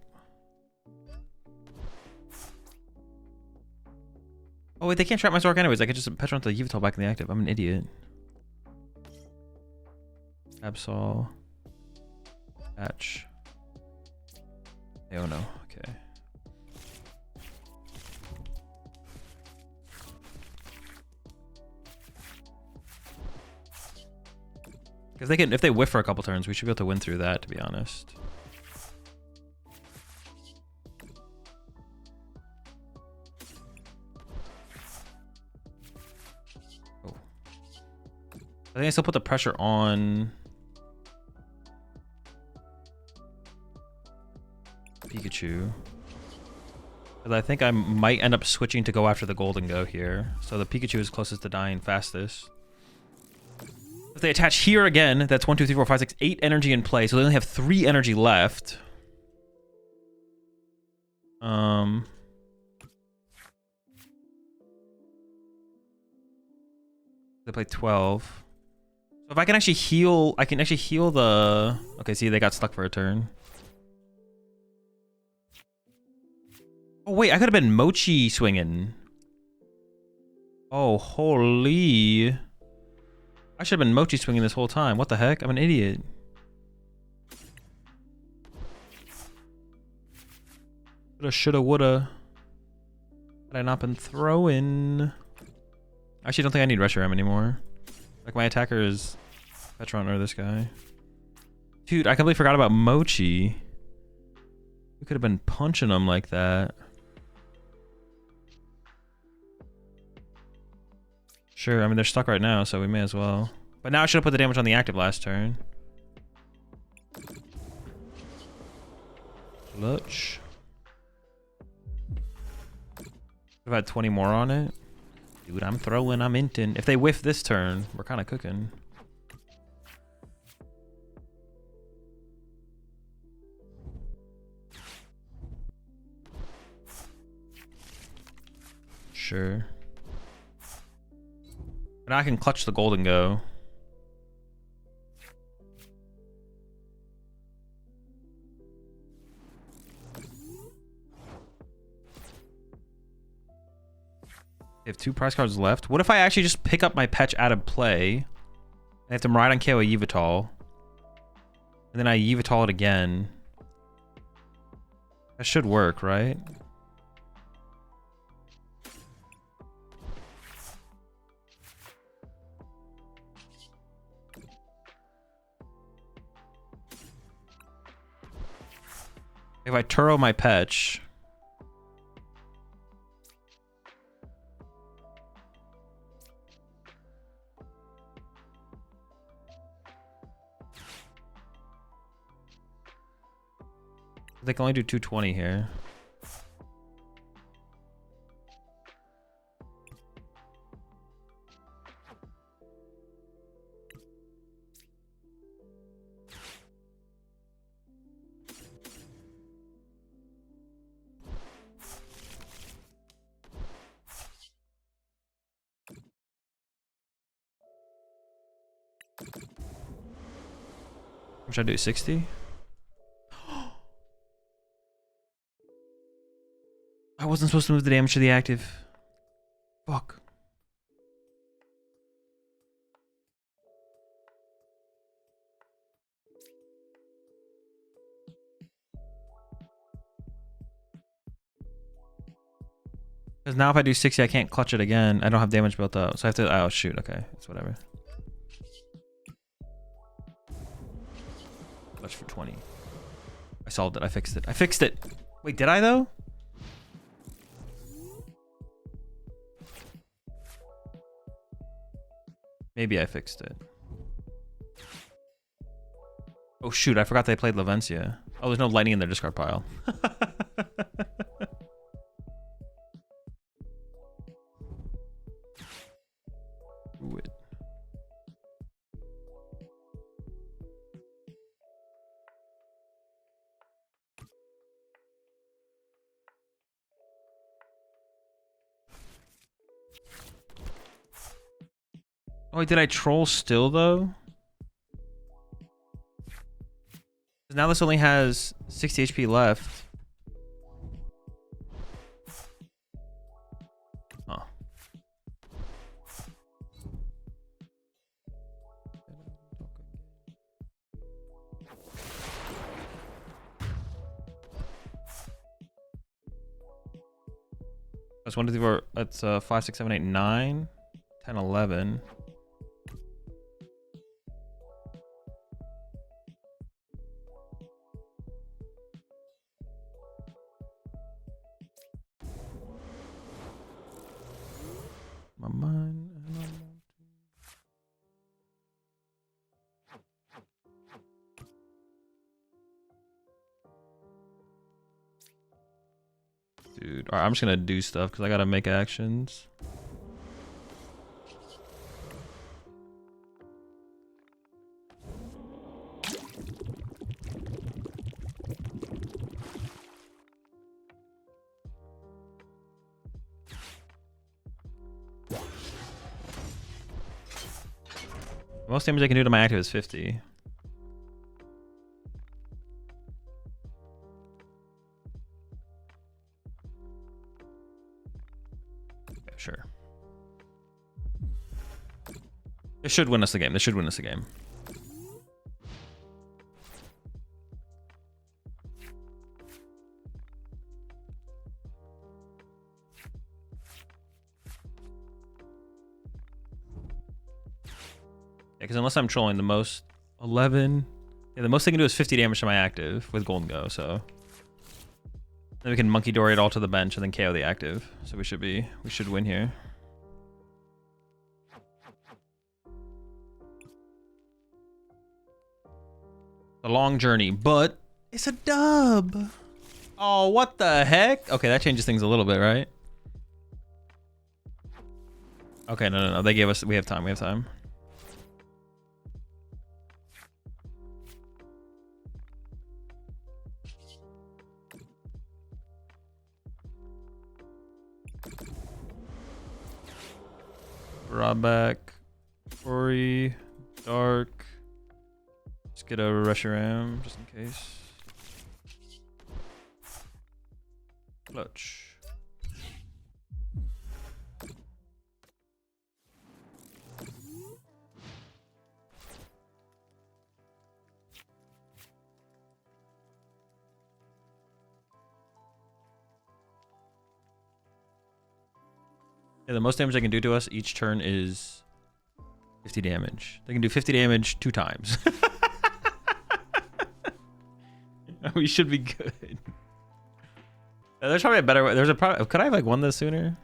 Oh wait, they can't trap my Zoroark anyways. I could just Pecharunt the Yveltal back in the active. I'm an idiot. Absol. Patch. Oh no. Okay. Because they can, if they whiff for a couple turns, we should be able to win through that, to be honest. Oh. I think I still put the pressure on Pikachu. Because I think I might end up switching to go after the Golden Go here. So the Pikachu is closest to dying fastest. If they attach here again, that's 1, 2, 3, 4, 5, 6, 8 energy in play. So they only have 3 energy left. They play 12. So if I can actually heal, I can actually heal the... Okay, see, they got stuck for a turn. Oh, wait, I could have been Mochi swinging. Oh, holy... I should have been Mochi swinging this whole time. What the heck? I'm an idiot. Coulda, shoulda, woulda. Had I not been throwing. I actually don't think I need Reshiram anymore. Like, my attacker is Pecharunt or this guy. Dude, I completely forgot about Mochi. We could have been punching him like that. Sure, I mean, they're stuck right now, so we may as well. But now I should have put the damage on the active last turn. Clutch. I've had 20 more on it. Dude, I'm throwing, I'm inting. If they whiff this turn, we're kind of cooking. Sure. Now I can clutch the Golden Go. They have 2 prize cards left. What if I actually just pick up my Pech out of play? I have to ride on KO a Yveltal. And then I Yveltal it again. That should work, right? If I Turo my Pech. They can only do 220 here. What should I do, 60? I wasn't supposed to move the damage to the active. Fuck. Because now if I do 60, I can't clutch it again. I don't have damage built up. So I have to... Oh, shoot. Okay. It's whatever. Clutch for 20. I solved it. I fixed it. I fixed it. Wait, did I though? Maybe I fixed it. Oh shoot, I forgot they played Lavencia. Oh, there's no lightning in their discard pile. Ooh, it. Oh, wait, did I troll still, though? Now this only has 60 HP left. Oh. That's 1, 2, 3, 4. That's 5, 6, 7, 8, 9, 10, 11. My mind. Dude, all right, I'm just gonna do stuff because I gotta make actions. Most damage I can do to my active is 50. Okay, sure. This should win us the game. This should win us the game. Because unless I'm trolling, the most 11, yeah, the most they can do is 50 damage to my active with Golden Go. So then we can Munkidori it all to the bench and then KO the active. So we should win here. A long journey, but it's a dub. Oh, what the heck? Okay, that changes things a little bit, right? Okay, no. They gave us. We have time. We have time. Drawback, Ori, Dark. Let's get a Reshiram just in case. Clutch. Yeah, the most damage they can do to us each turn is 50 damage. They can do 50 damage 2 times. We should be good. There's probably a better way. There's a probably. Could I have like won this sooner?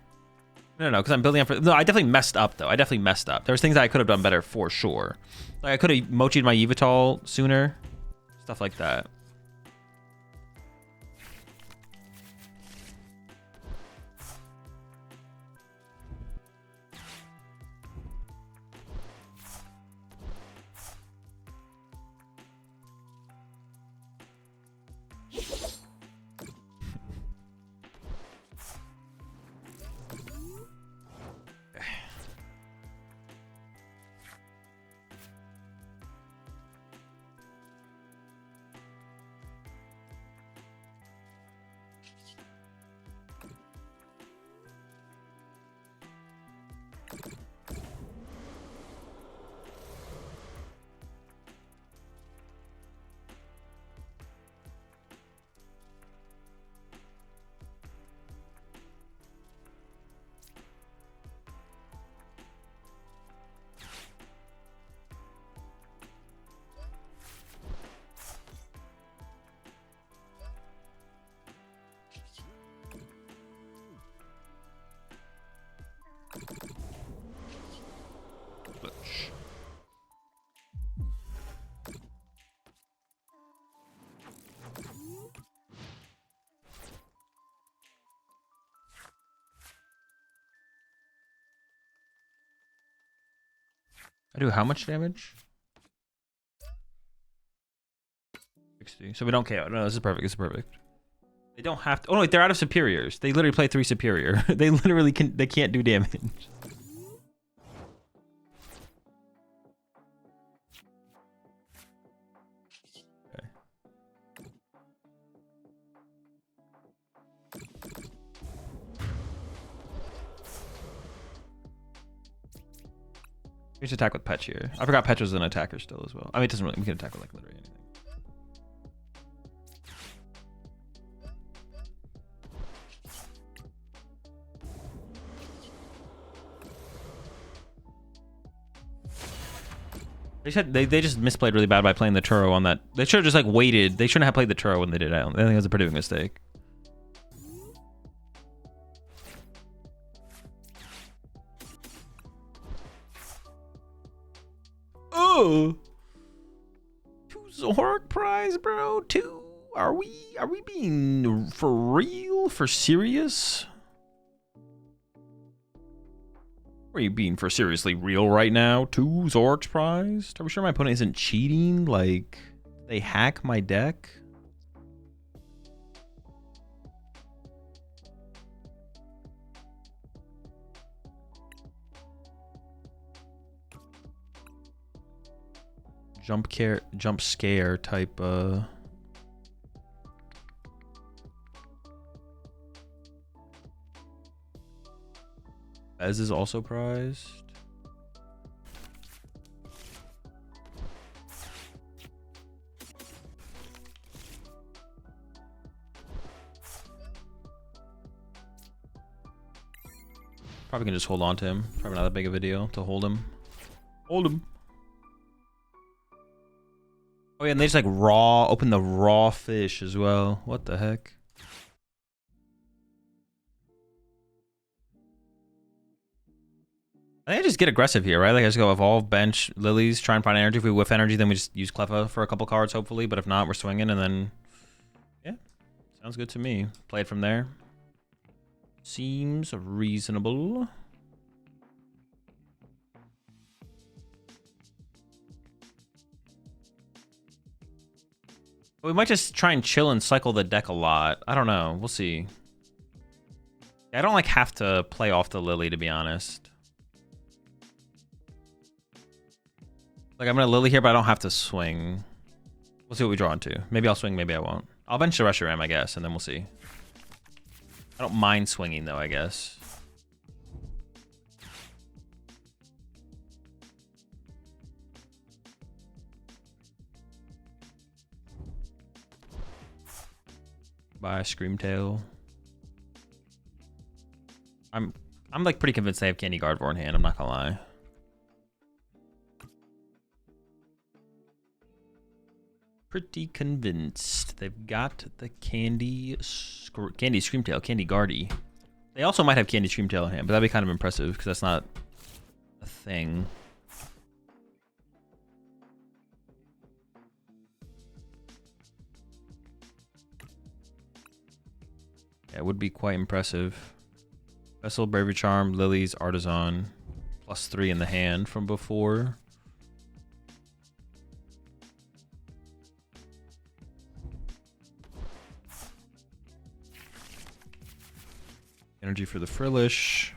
No, because I'm building up for. No, I definitely messed up though. I definitely messed up. There's things that I could have done better for sure. Like I could have mochied my Yveltal sooner. Stuff like that. I do how much damage? 60. So we don't KO. No, this is perfect. This is perfect. They don't have to. Oh no, wait, they're out of superiors. They literally play 3 superior. They literally can. They can't do damage. We should attack with Pech here. I forgot Pech was an attacker still as well. I mean, it doesn't really, we can attack with like literally anything. They just misplayed really bad by playing the Turo on that. They should have just like waited. They shouldn't have played the Turo when they did it. I think it was a pretty big mistake. Oh, 2 Zoroark prize, bro. 2. Are we being for real? For serious? Are you being for seriously real right now? 2 Zoroark prize? Are we sure my opponent isn't cheating? Like, they hack my deck? Jump scare type Fez is also prized. Probably can just hold on to him. Probably not that big of a deal to hold him. Hold him. Oh yeah, and they just like open the raw fish as well. What the heck? I think I just get aggressive here, right? Like I just go evolve, bench, Lilies, try and find energy. If we whiff energy, then we just use Cleffa for a couple cards, hopefully. But if not, we're swinging, and then yeah, sounds good to me. Play it from there. Seems reasonable. We might just try and chill and cycle the deck a lot. I don't know. We'll see. I don't like have to play off the Lillie, to be honest. Like I'm gonna Lillie here, but I don't have to swing. We'll see what we draw into. Maybe I'll swing, maybe I won't. I'll bench the Reshiram, I guess, and then we'll see. I don't mind swinging though, I guess. By Screamtail. I'm like pretty convinced they have Candy Gardevoir in hand, I'm not gonna lie. Pretty convinced they've got the Candy Screamtail, Candy Guardy. They also might have Candy Screamtail in hand, but that'd be kind of impressive because that's not a thing. Yeah, it would be quite impressive. Vessel, Bravery Charm, Lilies, Artazon, +3 in the hand from before. Energy for the Frillish.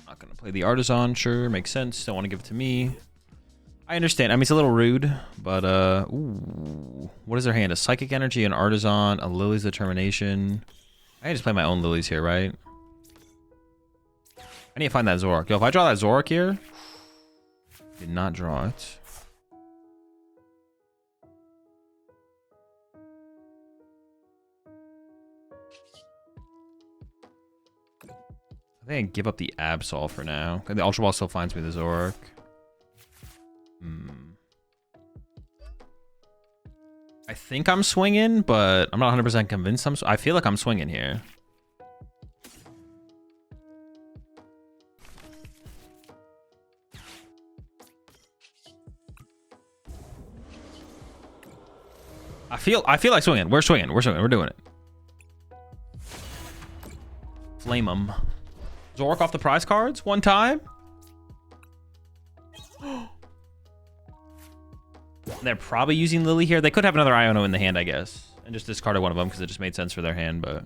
Not gonna play the Artazon, sure, makes sense. Don't want to give it to me. I understand. I mean, it's a little rude, but ooh, what is their hand? A Psychic Energy, an Artazon, a Lily's Determination. I can just play my own Lilies here, right? I need to find that Zoroark. Yo, if I draw that Zoroark here, did not draw it. I think I give up the Absol for now. The Ultra Ball still finds me the Zoroark. I think I'm swinging, but I'm not 100% convinced. I feel like I'm swinging here. I feel like swinging. We're swinging. We're doing it. Flame them. Zoroark off the prize cards one time. They're probably using Lillie here. They could have another Iono in the hand, I guess, and just discarded one of them because it just made sense for their hand. But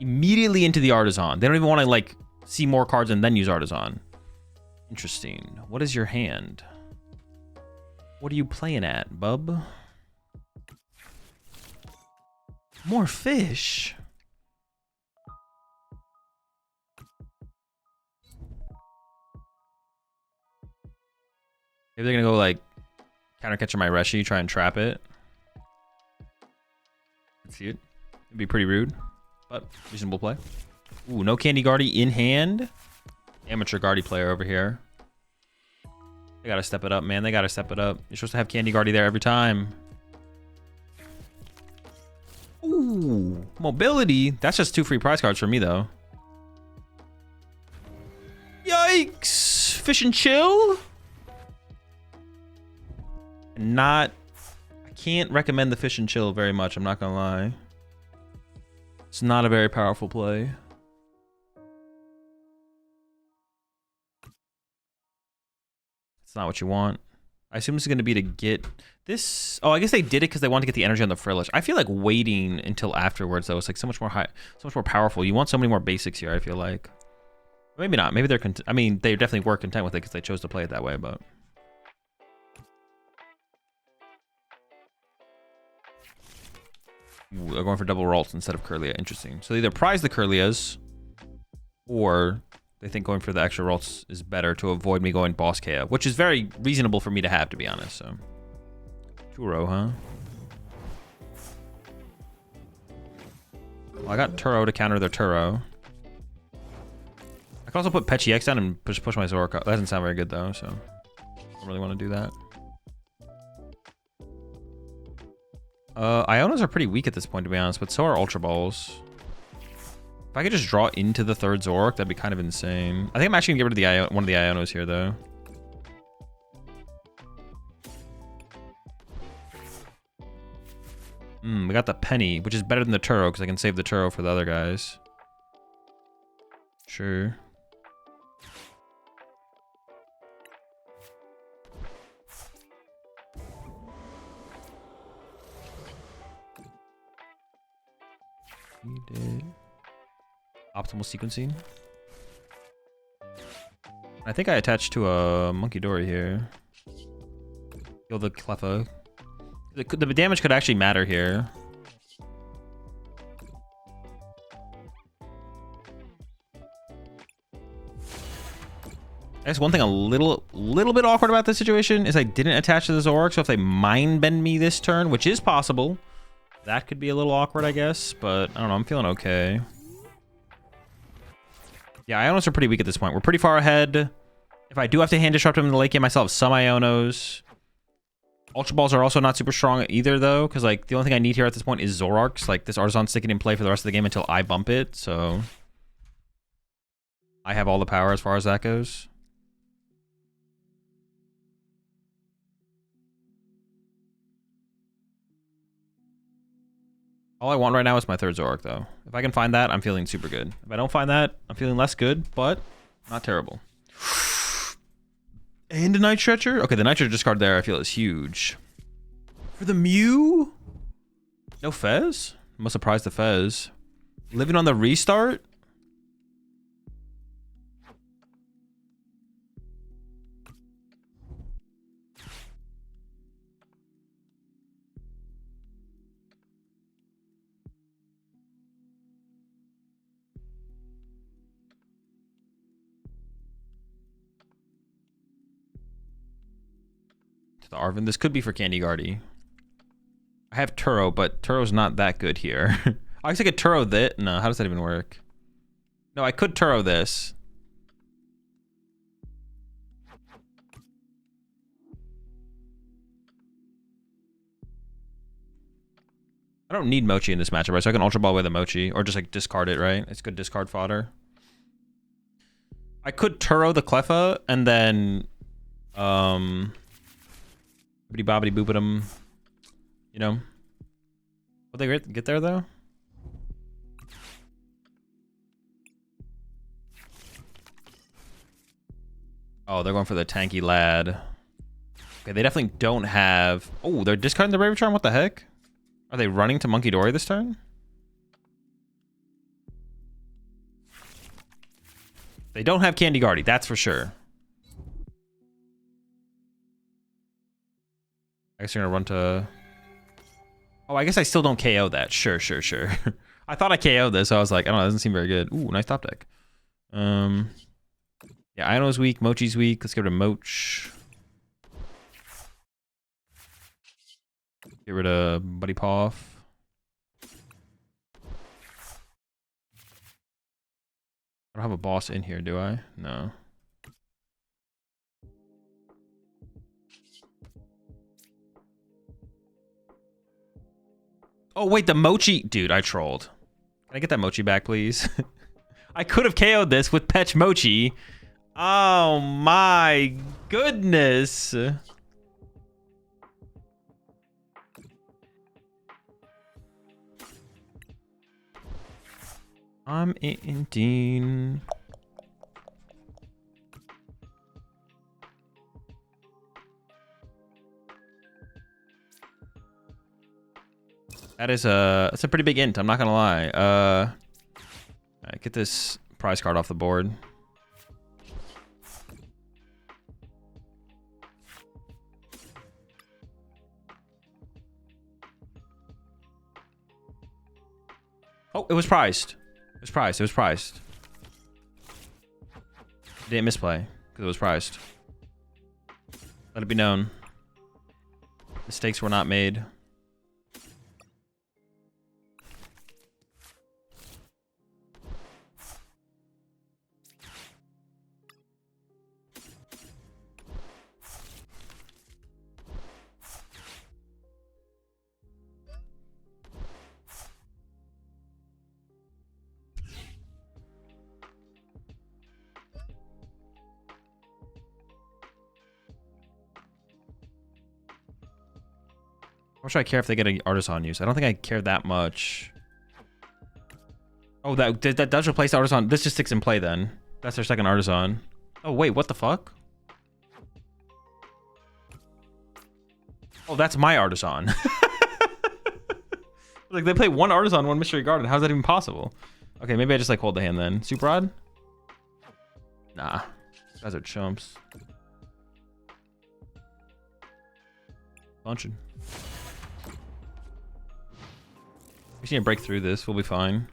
immediately into the Artazon. They don't even want to like see more cards and then use Artazon. Interesting. What is your hand? What are you playing at, bub? More fish. Maybe they're gonna go like counter catching my Reshi, try and trap it. Let's see it. It'd be pretty rude, but reasonable play. Ooh, no Candy Guardy in hand. Amateur Guardy player over here. They gotta step it up, man. They gotta step it up. You're supposed to have Candy Guardy there every time. Ooh, mobility. That's just 2 free prize cards for me, though. Yikes. Fish and chill. I can't recommend the fish and chill very much. I'm not gonna lie. It's not a very powerful play. It's not what you want. I assume this is going to be to get this. Oh, I guess they did it because they wanted to get the energy on the Frillish. I feel like waiting until afterwards, though, it's like so much more so much more powerful. You want so many more basics here, I feel like. Maybe not. Maybe they're I mean, they definitely were content with it because they chose to play it that way, but. Ooh, they're going for double Ralts instead of Kirlia. Interesting. So they either prize the Kirlias or they think going for the extra Ralts is better to avoid me going boss KO, which is very reasonable for me to have, to be honest. So, Turo, huh? Well, I got Turo to counter their Turo. I can also put Pechi X down and push my Zoroark. That doesn't sound very good, though, so I don't really want to do that. Ionos are pretty weak at this point, to be honest, but so are Ultra Balls. If I could just draw into the 3rd Zoroark, that'd be kind of insane. I think I'm actually gonna get rid of one of the Ionos here, though. We got the Penny, which is better than the Turo, because I can save the Turo for the other guys. Sure. We did. Optimal sequencing. I think I attached to a Munkidori here. Kill the Cleffa. The damage could actually matter here. I guess one thing a little bit awkward about this situation is I didn't attach to the Zoroark, so if they mind bend me this turn, which is possible, that could be a little awkward, I guess, but I don't know, I'm feeling okay. Yeah, Ionos are pretty weak at this point. We're pretty far ahead. If I do have to hand disrupt them in the late game, I still have some Ionos. Ultra Balls are also not super strong either, though, because like the only thing I need here at this point is Zoroarks. Like this Artazon sticking in play for the rest of the game until I bump it, so I have all the power as far as that goes. All I want right now is my 3rd Zoroark, though. If I can find that, I'm feeling super good. If I don't find that, I'm feeling less good, but not terrible. And a Night Stretcher? Okay, the Night Stretcher discard there I feel is huge. For the Mew? No Fez? I'm a surprise the Fez. Living on the restart? The Arvin. This could be for Candy Guardy. I have Turo, but Turo's not that good here. I guess I could Turo this. No, how does that even work? No, I could Turo this. I don't need Mochi in this matchup, right? So I can Ultra Ball away the Mochi, or just like discard it, right? It's good discard fodder. I could Turo the Cleffa, and then Bibbidi bobbidi booping them, you know. Will they get there though? Oh, they're going for the tanky lad. Okay, they definitely don't have. Oh, they're discarding the Brave Charm. What the heck? Are they running to Munkidori this turn? They don't have Candy Guardy, that's for sure. I guess you're gonna run to... Oh, I guess I still don't KO that. Sure. I thought I KO'd this, so I was like, I don't know, it doesn't seem very good. Ooh, nice top deck. Yeah, Iono's weak, Mochi's weak. Let's get rid of Moch. Get rid of Buddy Poff. I don't have a boss in here, do I? No. Oh, wait, the Mochi... Dude, I trolled. Can I get that Mochi back, please? I could have KO'd this with Pech Mochi. Oh, my goodness. I'm 18. That's a pretty big int, I'm not gonna lie. Alright, get this prize card off the board. Oh, it was prized. It was prized. It was prized. Didn't misplay because it was prized. Let it be known. Mistakes were not made. How much do I care if they get an Artazon use? I don't think I care that much. Oh, that does replace the Artazon. This just sticks in play then. That's their second Artazon. Oh, wait, what the fuck? Oh, that's my Artazon. Like, they play one Artazon, one Mystery Garden. How's that even possible? Okay, maybe I just, like, hold the hand then. Super Rod? Nah. These guys are chumps. Bunching. We just need to break through this. We'll be fine.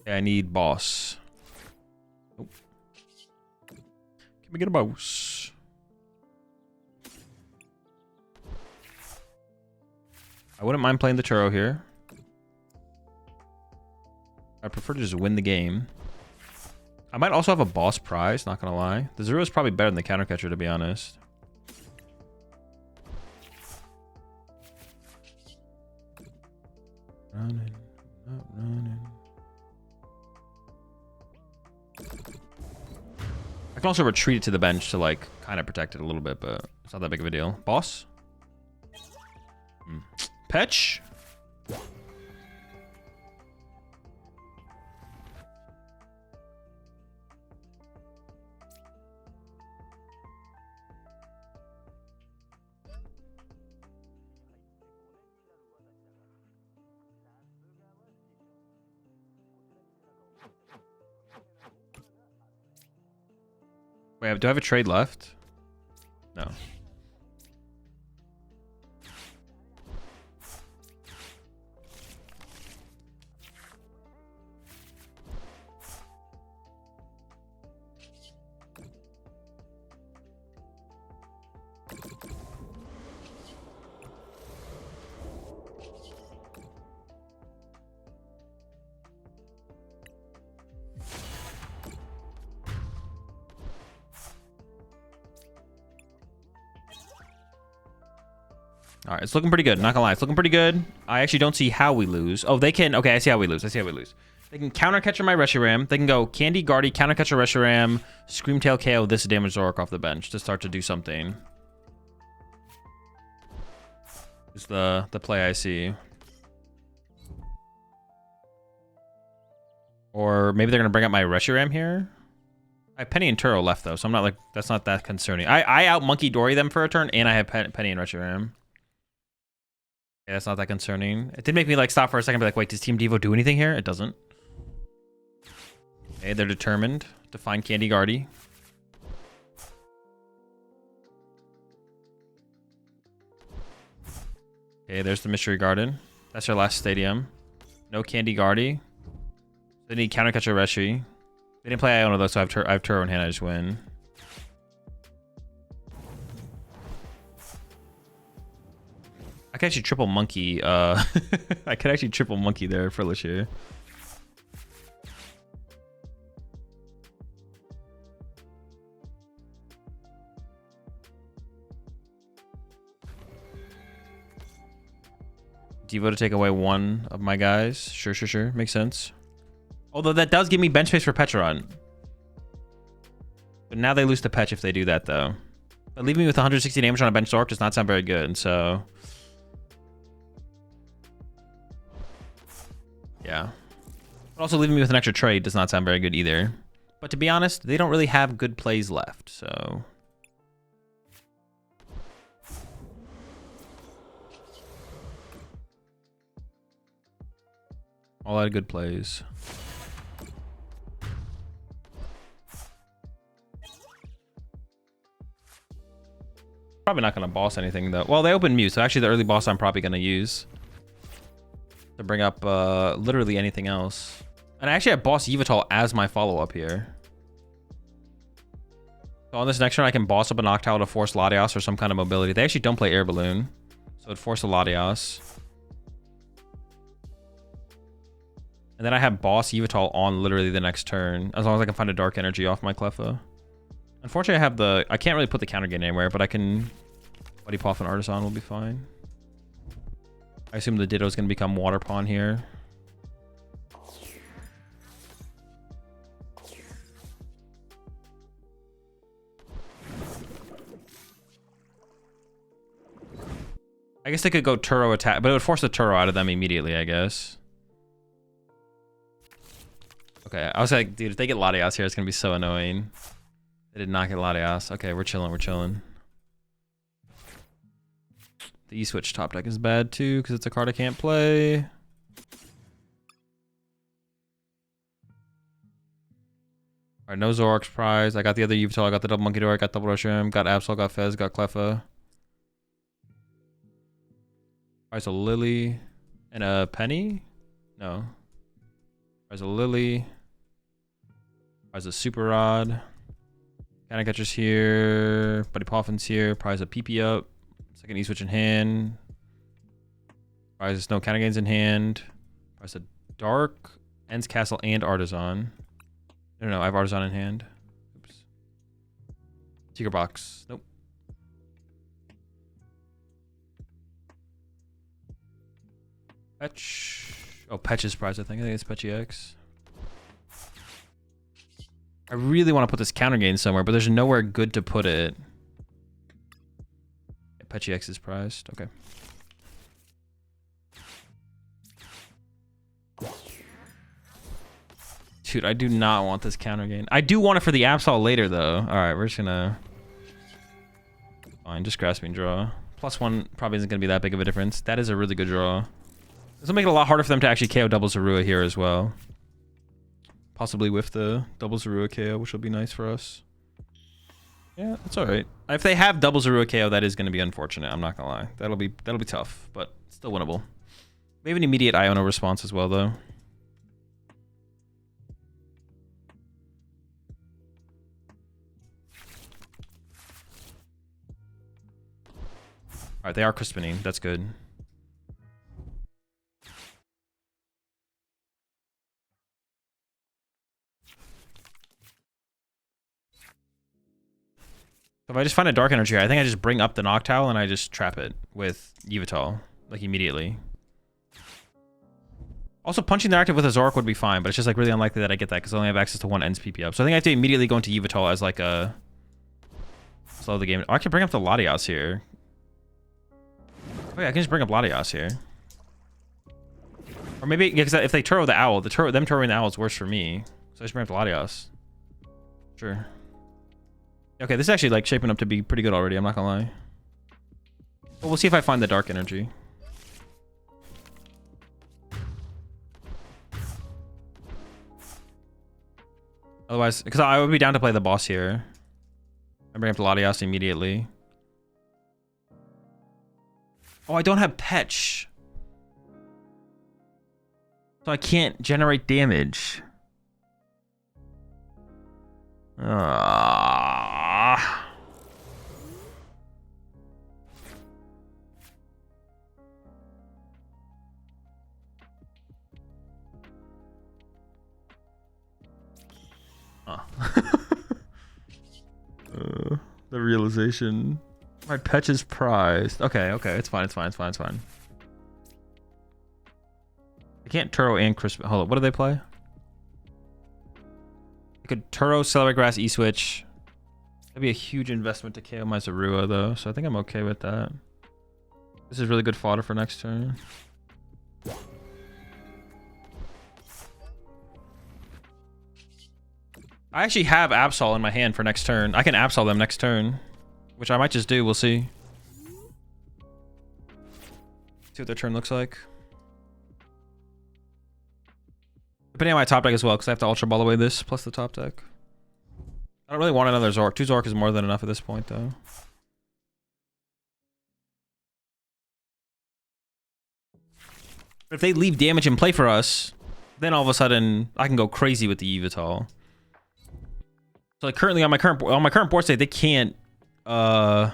Okay, I need boss. Oh. Can we get a boss? I wouldn't mind playing the Turo here. I prefer to just win the game. I might also have a boss prize, not gonna lie. The Zorua is probably better than the counter catcher, to be honest. Running, not running. I can also retreat it to the bench to, like, kind of protect it a little bit, but it's not that big of a deal. Boss? Pech? Wait, do I have a trade left? No. All right, it's looking pretty good. Not gonna lie, it's looking pretty good. I actually don't see how we lose. Oh, they can. Okay, I see how we lose. I see how we lose. They can counter catcher my Reshiram. They can go Candy Guardy, counter catcher Reshiram, Screamtail KO this damage Zoroark off the bench to start to do something. Is the play I see. Or maybe they're gonna bring up my Reshiram here. I have Penny and Turo left though, so I'm not like, that's not that concerning. I out Munkidori them for a turn, and I have Penny and Reshiram. Yeah, that's not that concerning. It did make me like stop for a second, and be like, wait, does Team Devo do anything here? It doesn't. Okay, they're determined to find Candy Guardy. Okay, there's the Mystery Garden. That's their last stadium. No Candy Guardy. They need Counter Catcher Reshi. They didn't play Iono though, so I have Turo in hand. I just win. I could actually triple Monkey. I could actually triple Monkey there for Lillie. Devo to take away one of my guys. Sure. Makes sense. Although that does give me bench space for Pecharunt. But now they lose to Pech if they do that, though. But leaving me with 160 damage on a bench Zork does not sound very good, so... yeah. But also leaving me with an extra trade does not sound very good either. But to be honest, they don't really have good plays left, so... all out of good plays. Probably not going to boss anything, though. Well, they open Mew, so actually the early boss I'm probably going to use to bring up literally anything else. And I actually have boss Yveltal as my follow-up here. So on this next turn, I can boss up a Noctowl to force Latios or some kind of mobility. They actually don't play Air Balloon, so it'd force a Latios. And then I have boss Yveltal on literally the next turn, as long as I can find a Dark Energy off my Cleffa. Unfortunately, I can't really put the Counter Gain anywhere, but I can... Buddy Poff and Artazon will be fine. I assume the Ditto's going to become Water Pawn here. I guess they could go Turo attack, but it would force the Turo out of them immediately, I guess. Okay, I was like, dude, if they get Latios here, it's going to be so annoying. They did not get Latios. Okay, we're chilling. The E-Switch top deck is bad too, because it's a card I can't play. Alright, no Zoroark's prize. I got the other Yveltal, I got the double Munkidori, I got double Reshiram, got Absol, got Fez, got Cleffa. Alright, so Lillie and a Penny? No. There's a Lillie. There's a Super Rod. Counter Catcher's here. Buddy Poffin's here. Prize a PP up. Second E-Switch in hand. Prize no Counter Gains in hand. Prize a Dark, Ends Castle, and Artazon. No, I have Artazon in hand. Oops. Secret Box. Nope. Pech. Oh, Pech's prize, I think. I think it's Pechy X. I really want to put this Counter Gain somewhere, but there's nowhere good to put it. Yeah, Pechy X is prized. Okay. Dude, I do not want this Counter Gain. I do want it for the Absol later, though. All right, we're just gonna... fine, just grasping draw. +1 probably isn't going to be that big of a difference. That is a really good draw. This will make it a lot harder for them to actually KO double Zorua here as well. Possibly with the double Zorua KO, which will be nice for us. Yeah, that's all right. If they have double Zorua KO, that is going to be unfortunate. I'm not gonna lie. That'll be tough, but still winnable. We have an immediate Iono response as well, though. All right, they are crispening. That's good. So if I just find a Dark Energy here, I think I just bring up the Noctowl and I just trap it with Yveltal, like immediately. Also, punching the active with a Zoroark would be fine, but it's just like really unlikely that I get that because I only have access to one Ends PP up. So I think I have to immediately go into Yveltal as like a slow the game. Oh, I can bring up the Latios here. Oh yeah, I can just bring up Latios here. Or maybe, yeah, because if they Turo the Owl, them Turoing the Owl is worse for me. So I just bring up the Latios. Sure. Okay, this is actually like shaping up to be pretty good already. I'm not gonna lie. Well, we'll see if I find the dark energy. Otherwise, because I would be down to play the boss here. I bring up the Latias immediately. Oh, I don't have Pech. So I can't generate damage. The realization. My Pech is prized. Okay, it's fine, it's fine, it's fine, it's fine. I can't Turo and Crisp. Hold up, what do they play? I could Turo, Celebrate Grass, E-Switch. That'd be a huge investment to KO my Zorua though, so I think I'm okay with that. This is really good fodder for next turn. I actually have Absol in my hand for next turn. I can Absol them next turn, which I might just do. We'll see. See what their turn looks like. Depending on my top deck as well, because I have to Ultra Ball away this plus the top deck. I don't really want another Zoroark. 2 Zoroark is more than enough at this point, though. But if they leave damage in play for us, then all of a sudden I can go crazy with the Yveltal. So like currently on my current board state, they can't water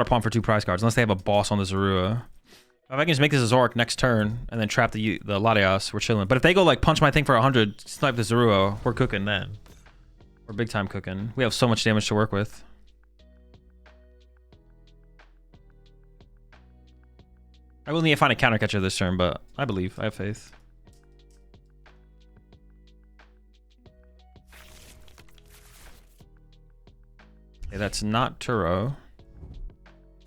palm for 2 prize cards unless they have a boss on the Zorua. If I can just make this a Zoroark next turn and then trap the Latias, we're chilling. But if they go like punch my thing for 100, snipe the Zorua, we're cooking then. We're big time cooking. We have so much damage to work with. I will need to find a counter catcher this turn, but I believe. I have faith. Okay, that's not Turo.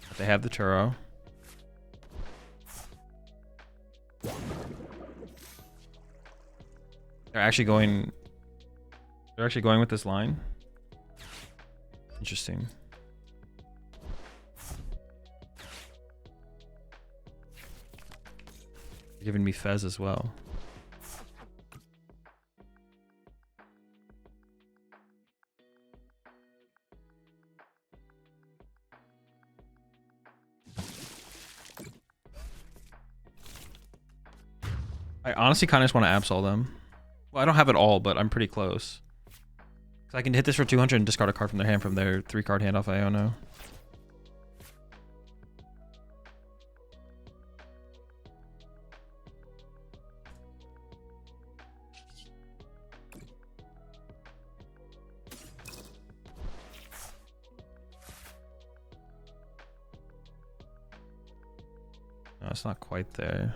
But they have the Turo. They're actually going with this line. Interesting. They're giving me Fez as well. I honestly kind of just want to Absol them. Well, I don't have it all, but I'm pretty close. So I can hit this for 200 and discard a card from their hand from their 3-card hand off Iono. No, it's not quite there.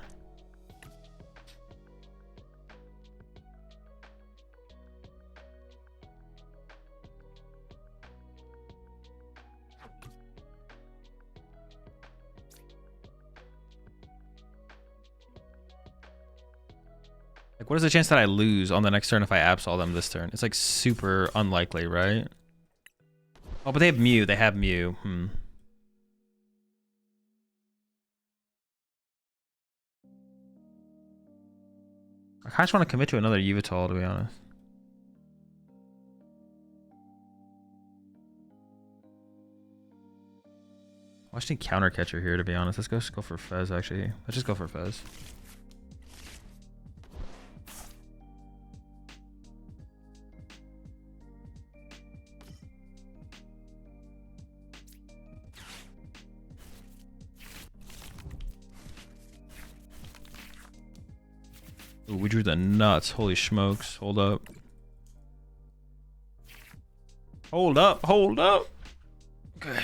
Like, what is the chance that I lose on the next turn if I Absol them this turn? It's like super unlikely, right? Oh, but they have Mew. They have Mew. I kind of just want to commit to another Yveltal, to be honest. I just need counter catcher here, to be honest. Let's just go for Fez, actually. Let's just go for Fez. Ooh, we drew the nuts. Holy smokes. Hold up. Hold up. Hold up. Okay.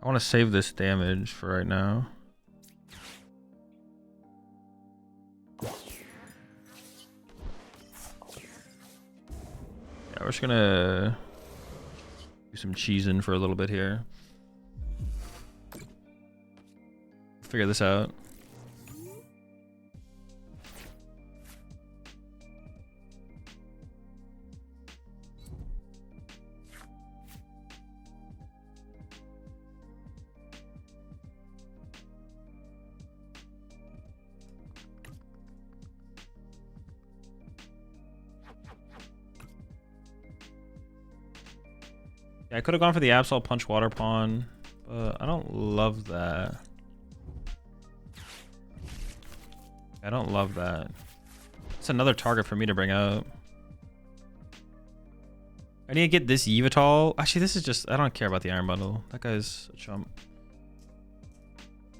I want to save this damage for right now. Yeah, we're just gonna do some cheesing for a little bit here. Figure this out. Yeah, I could have gone for the Absol Punch Water Pawn, but I don't love that. I don't love that. It's another target for me to bring out. I need to get this Yveltal. Actually, this is just... I don't care about the Iron Bundle. That guy's a chump.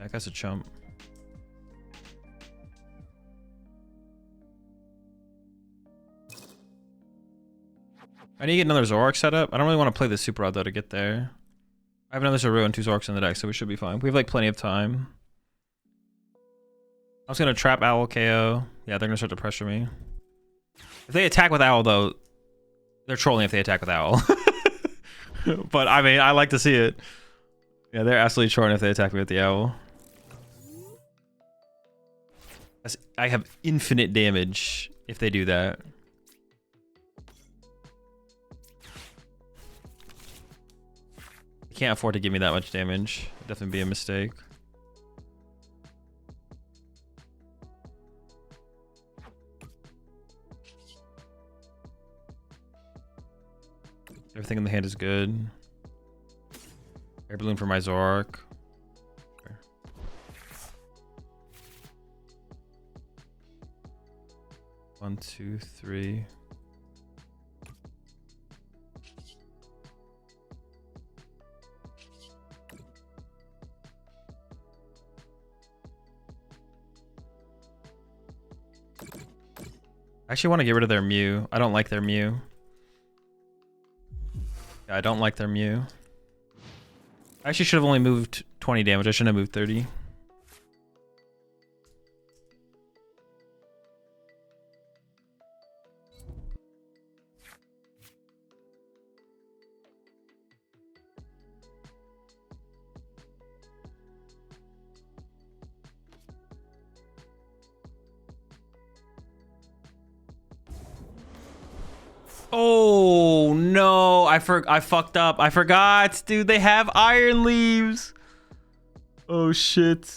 That guy's a chump. I need to get another Zoroark setup. I don't really want to play the Super Rod though to get there. I have another Zorua and 2 Zoroarks in the deck, so we should be fine. We have like plenty of time. I was gonna trap Owl KO. Yeah, they're gonna start to pressure me. If they attack with Owl though, they're trolling if they attack with Owl. But I mean, I like to see it. Yeah, they're absolutely trolling if they attack me with the Owl. I have infinite damage if they do that. Can't afford to give me that much damage. It'd definitely be a mistake. Everything in the hand is good. Air Balloon for my Zoroark. Okay. 1, 2, 3. I actually want to get rid of their Mew. I don't like their Mew. Yeah, I don't like their Mew. I actually should have only moved 20 damage. I shouldn't have moved 30. Oh no, I fucked up. I forgot, dude. They have Iron Leaves. Oh shit.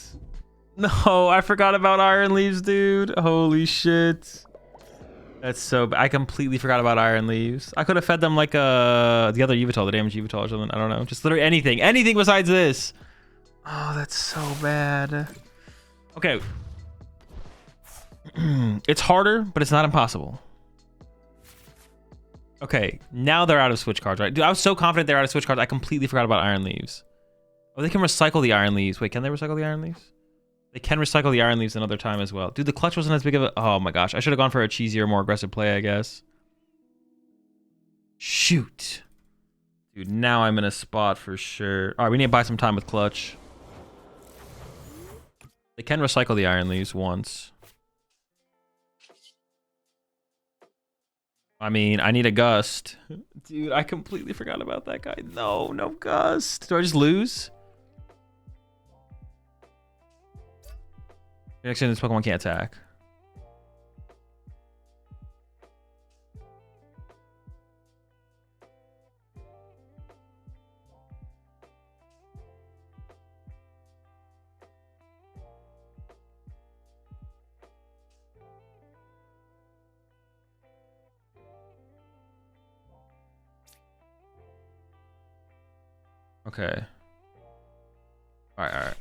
No, I forgot about Iron Leaves, dude. Holy shit. That's so bad. I completely forgot about Iron Leaves. I could have fed them like the other Yveltal, the damage Yveltal or something. I don't know. Just literally anything. Anything besides this. Oh, that's so bad. Okay. It's harder, but it's not impossible. Okay, now they're out of switch cards, right? Dude, I was so confident they're out of switch cards, I completely forgot about Iron Leaves. Oh, they can recycle the Iron Leaves. Wait, can they recycle the Iron Leaves? They can recycle the Iron Leaves another time as well. Dude, the clutch wasn't as big of a... Oh my gosh, I should have gone for a cheesier, more aggressive play, I guess. Shoot. Dude, now I'm in a spot for sure. All right, we need to buy some time with clutch. They can recycle the Iron Leaves once. I mean, I need a Gust. Dude, I completely forgot about that guy. No, no Gust. Do I just lose? Next thing, this Pokemon can't attack. Okay. Alright.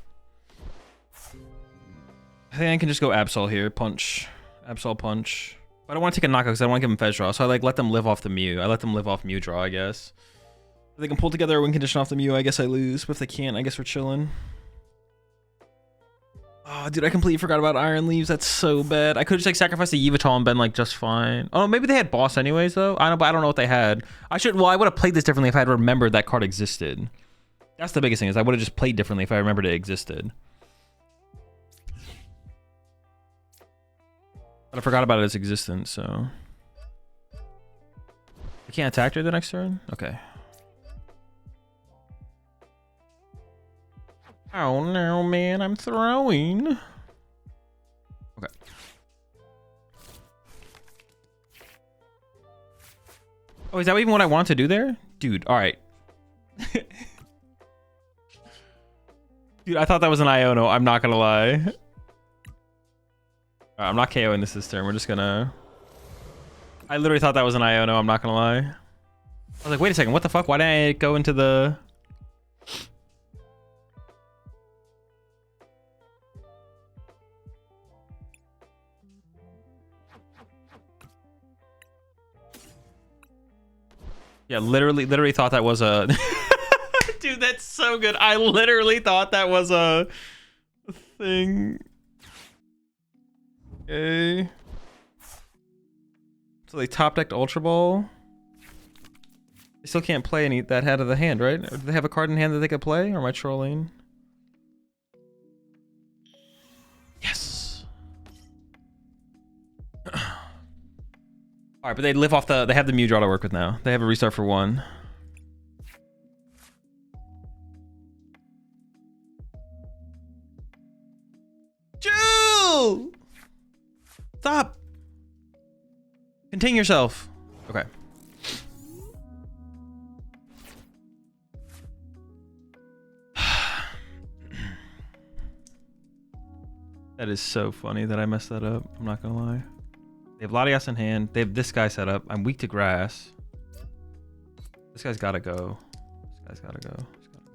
I think I can just go Absol here. Punch. Absol punch. But I don't want to take a knockout because I don't want to give them Fez draw. So I like let them live off the Mew. I let them live off Mew draw, I guess. If they can pull together a win condition off the Mew, I guess I lose. But if they can't, I guess we're chilling. Oh, dude, I completely forgot about Iron Leaves. That's so bad. I could just like sacrifice the Yveltal and been like just fine. Oh, maybe they had Boss anyways though. I don't know what they had. Well, I would have played this differently if I had remembered that card existed. That's the biggest thing, is I would have just played differently if I remembered it existed. But I forgot about its existence, so... I can't attack her the next turn? Okay. Oh no, man, I'm throwing. Okay. Oh, is that even what I want to do there? Dude, alright. Dude, I thought that was an Iono, I'm not gonna lie. Alright, I'm not KOing this turn, we're just gonna... I literally thought that was an Iono, I'm not gonna lie. I was like, wait a second, what the fuck? Why didn't I go into the... Yeah, literally thought that was a... Dude, that's so good. I literally thought that was a thing. Okay. So they top decked Ultra Ball. They still can't play any that out of the hand, right? Or do they have a card in hand that they could play? Or am I trolling? Yes. Alright, but they live off the... They have the Mew draw to work with now. They have a restart for 1. Jewel! Stop! Contain yourself. Okay. That is so funny that I messed that up. I'm not gonna lie. They have Latias in hand. They have this guy set up. I'm weak to grass. This guy's gotta go. This guy's gotta go. He's gotta go.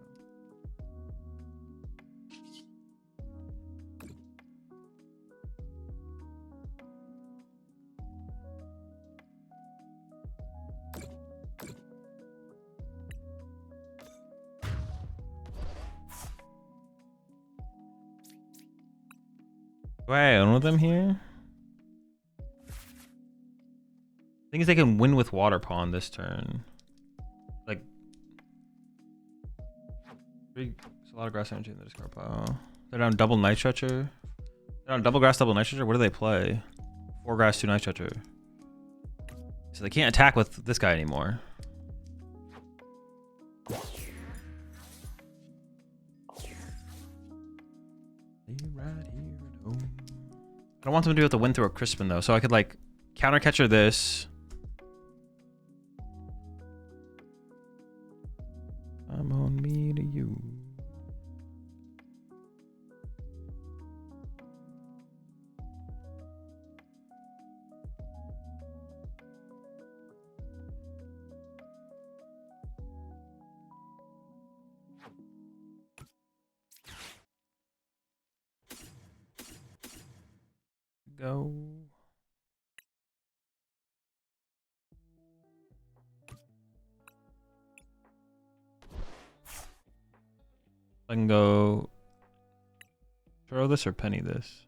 Wait, I own them here? Thing is, they can win with Water Pond this turn. Like, there's a lot of grass energy in the discard pile. They're down double Night Stretcher. They're down double grass, double Night Stretcher. What do they play? 4 grass, 2 Night Stretcher. So they can't attack with this guy anymore. I don't want them to be able to win through a Crispin though, so I could like counter catcher this. I'm on me to you. Go. I can go Turo this or Penny this.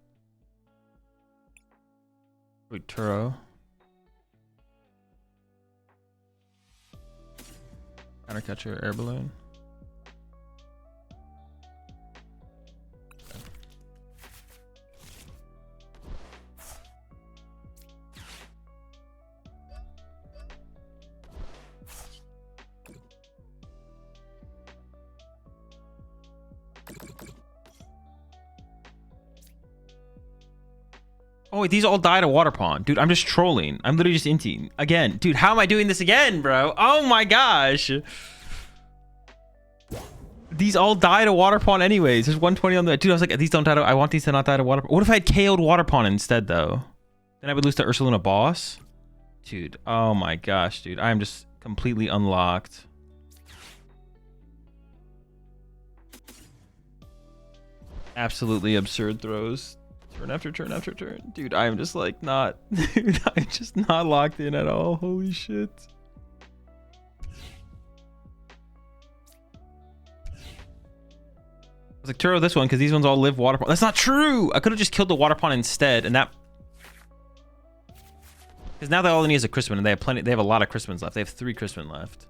Wait, Turo. Counter catcher, Air Balloon. Oh, wait, these all died at Water Pond. Dude, I'm just trolling. I'm literally just inting. Again. Dude, how am I doing this again, bro? Oh my gosh. These all died at Water Pond anyways. There's 120 on the... Dude, I was like, these don't die to... I want these to not die to Water Pond. What if I had KO'd Water Pond instead, though? Then I would lose to Ursaluna Boss? Dude, oh my gosh, dude. I am just completely unlocked. Absolutely absurd throws. Turn after turn after turn. Dude, I'm just like not... Dude, I'm just not locked in at all. Holy shit. I was like, Turo this one because these ones all live Water Pond. That's not true! I could have just killed the Water Pond instead and that... Because now they all need is a Crispin and they have plenty... They have a lot of Crispins left. They have 3 Crispin left.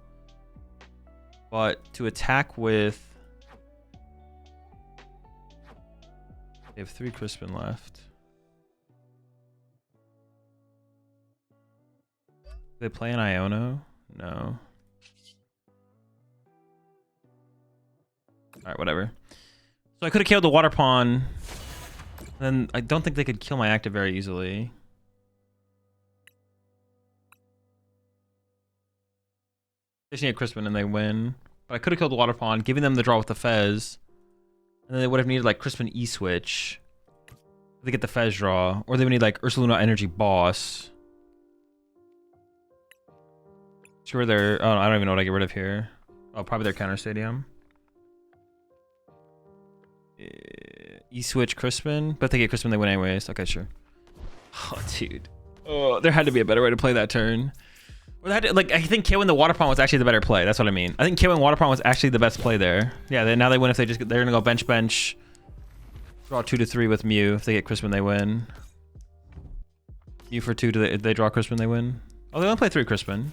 But to attack with... They have 3 Crispin left. They play an Iono. No. All right, whatever. So I could have killed the water pawn. Then I don't think they could kill my active very easily. They just need a Crispin and they win. But I could have killed the water pawn, giving them the draw with the Fez. And then they would have needed like Crispin E-switch. They get the Fez draw. Or they would need like Ursaluna Energy Boss. Sure, they're... Oh, I don't even know what I get rid of here. Oh, probably their counter stadium. E-switch Crispin. But if they get Crispin, they win anyways. Okay, sure. Oh, dude. Oh, there had to be a better way to play that turn. Or had to, like, I think killing the water pawn was actually the better play. That's what I mean. I think killing water pawn was actually the best play there. Yeah, now they win if they just... They're gonna go bench. Draw 2 to 3 with Mew. If they get Crispin, they win. Mew for 2. If they draw Crispin, they win. Oh, they only play 3 Crispin.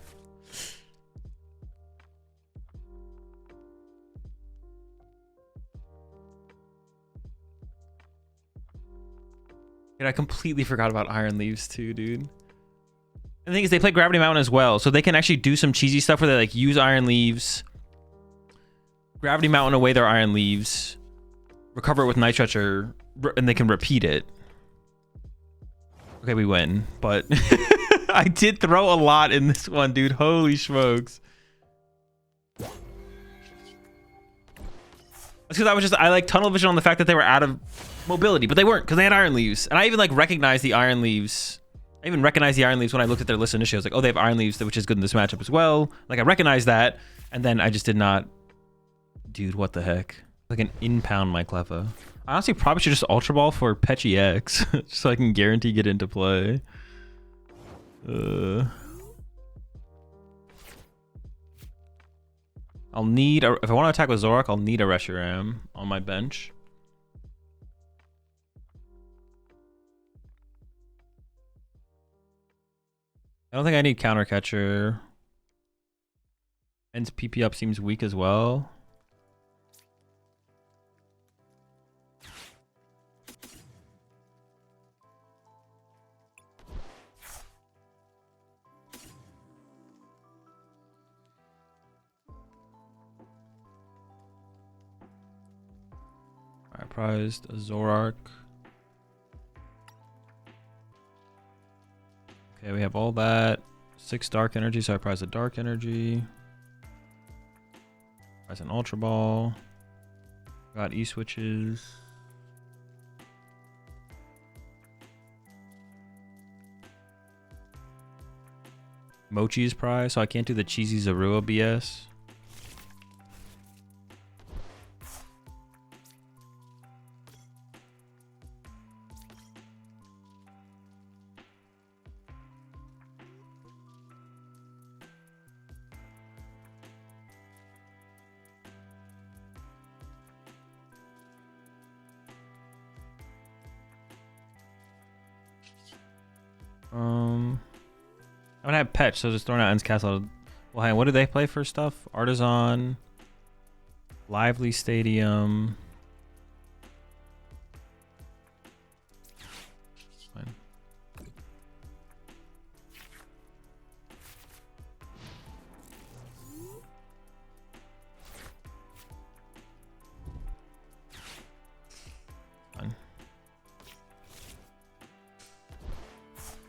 Dude, I completely forgot about Iron Leaves too, dude. And the thing is, they play Gravity Mountain as well, so they can actually do some cheesy stuff where they like use Iron Leaves, Gravity Mountain away their Iron Leaves, recover it with Night Stretcher, and they can repeat it. Okay, we win, but I did throw a lot in this one, dude. Holy smokes. That's because I like tunnel vision on the fact that they were out of mobility, but they weren't because they had Iron Leaves. And I even like recognized the Iron Leaves. I even recognized the Iron Leaves when I looked at their list initially. I was like, oh, they have Iron Leaves, which is good in this matchup as well. Like I recognized that, and then I just did not. Dude, what the heck? Like an impound my Cleffa. I honestly probably should just Ultra Ball for Pechi X, just so I can guarantee get into play. I'll need if I want to attack with Zoroark, I'll need a Reshiram on my bench. I don't think I need Counter Catcher. Ends PP up seems weak as well. Alright, prized a Zoroark. Okay, we have all that. 6 Dark Energy, so I prize a Dark Energy. Prize an Ultra Ball. Got E-switches. Mochi's prize, so I can't do the cheesy Zorua BS. I'm gonna have Petch, so just throwing out Ends Castle. Well, hey, what do they play for stuff? Artazon, Lively Stadium. Fine. Fine.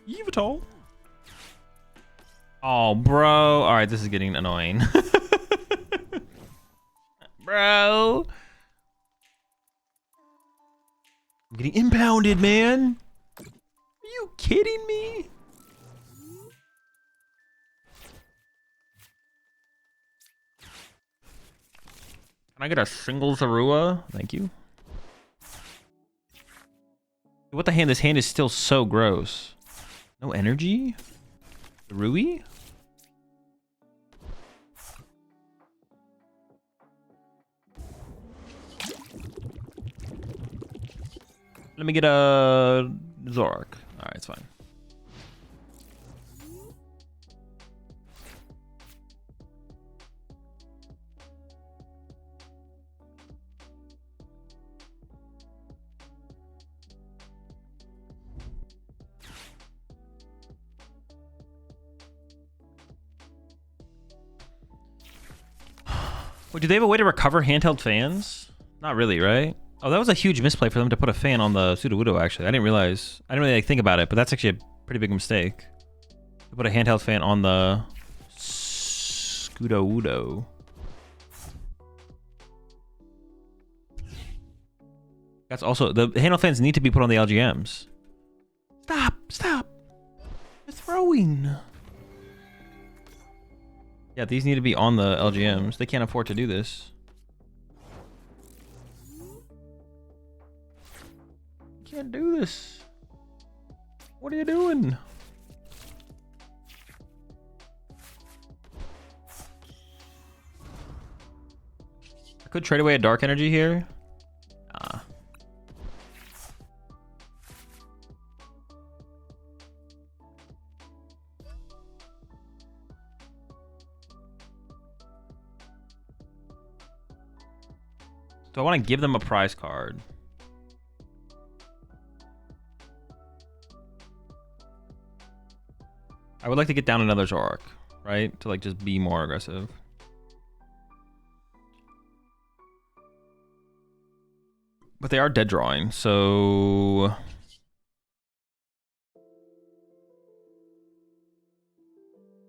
Yveltal. Oh, bro. All right, this is getting annoying. Bro. I'm getting impounded, man. Are you kidding me? Can I get a single Zorua? Thank you. What the hand? This hand is still so gross. No energy? Rui? Let me get a Zoroark. Alright, it's fine. Wait, do they have a way to recover handheld fans? Not really, right? Oh, that was a huge misplay for them to put a fan on the Sudowoodo, actually. I didn't realize. I didn't really think about it, but that's actually a pretty big mistake. To put a handheld fan on the Sudowoodo. That's also... The handheld fans need to be put on the LGMs. Stop! Stop! You're throwing! Yeah, these need to be on the LGMs. They can't afford to do this. Can't do this. What are you doing? I could trade away a Dark Energy here. Nah. Do I want to give them a prize card? I would like to get down another Zoroark, right? To like just be more aggressive. But they are dead drawing, so...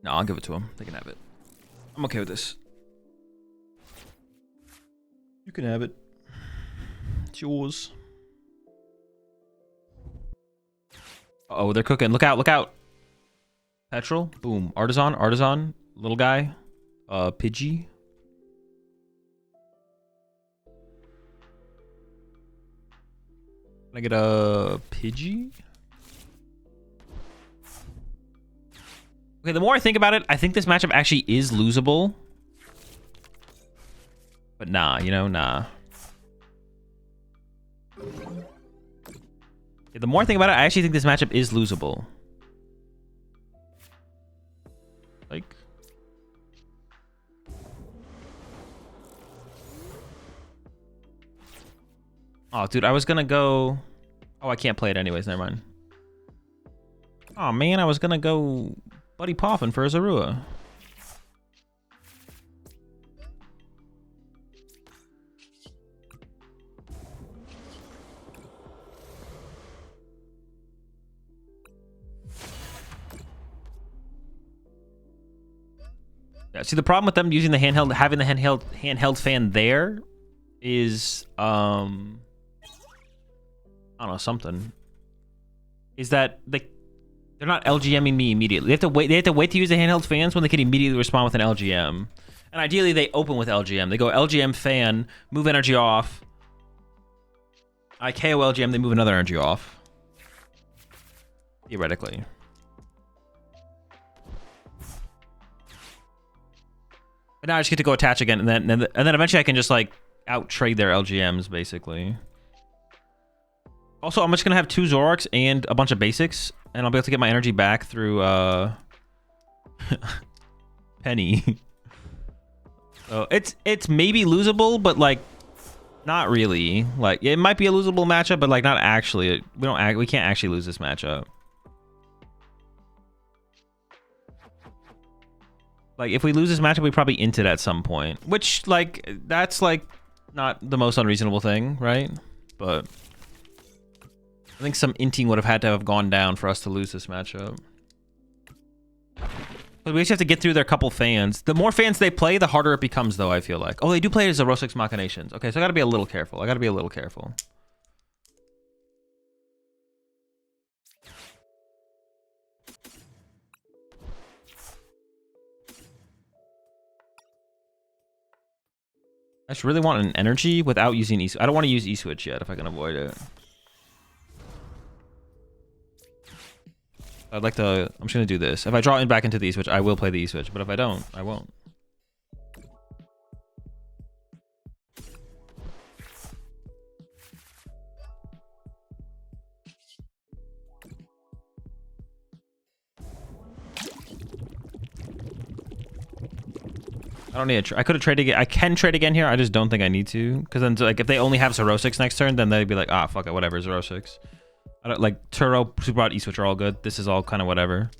No, I'll give it to them. They can have it. I'm okay with this. You can have it. It's yours. Uh-oh, they're cooking. Look out, look out. Petrol. Boom. Artazon. Little guy. Pidgey. Can I get a Pidgey? Okay, the more I think about it, I think this matchup actually is losable. But nah, you know, nah. Yeah, the more I think about it, I actually think this matchup is losable. Like... Oh, dude, I was gonna go... Oh, I can't play it anyways, never mind. Oh, man, I was gonna go Buddy Poffin for a Zorua. Yeah, see, the problem with them using the handheld, having the handheld fan there is, I don't know, something. Is that they're not LGMing me immediately. They have to wait. They have to wait to use the handheld fans when they can immediately respond with an LGM. And ideally, they open with LGM. They go LGM fan, move energy off. I KO LGM, they move another energy off. Theoretically. But now I just get to go attach again, and then eventually I can just like out trade their LGMs basically. Also, I'm just gonna have 2 Zoroarks and a bunch of basics, and I'll be able to get my energy back through Penny. So it's maybe losable, but like not really. Like it might be a losable matchup, but like not actually. We can't actually lose this matchup. Like if we lose this matchup, we probably int it at some point, which like that's like not the most unreasonable thing, right? But I think some inting would have had to have gone down for us to lose this matchup. But we just have to get through their couple fans. The more fans they play, the harder it becomes, though, I feel like. Oh, they do play as Zoroark's Machinations. Okay, so I gotta be a little careful. I just really want an energy without using E-Switch. I don't want to use E-Switch yet if I can avoid it. I'd like to... I'm just going to do this. If I draw in back into the E-Switch, I will play the E-Switch. But if I don't, I won't. I don't need to... I could have traded again. I can trade again here. I just don't think I need to. Because then, like, if they only have Zoroark next turn, then they'd be like, ah, fuck it, whatever, Zoroark. I don't, like, Turo, Super Rod, E-Switch are all good. This is all kind of whatever.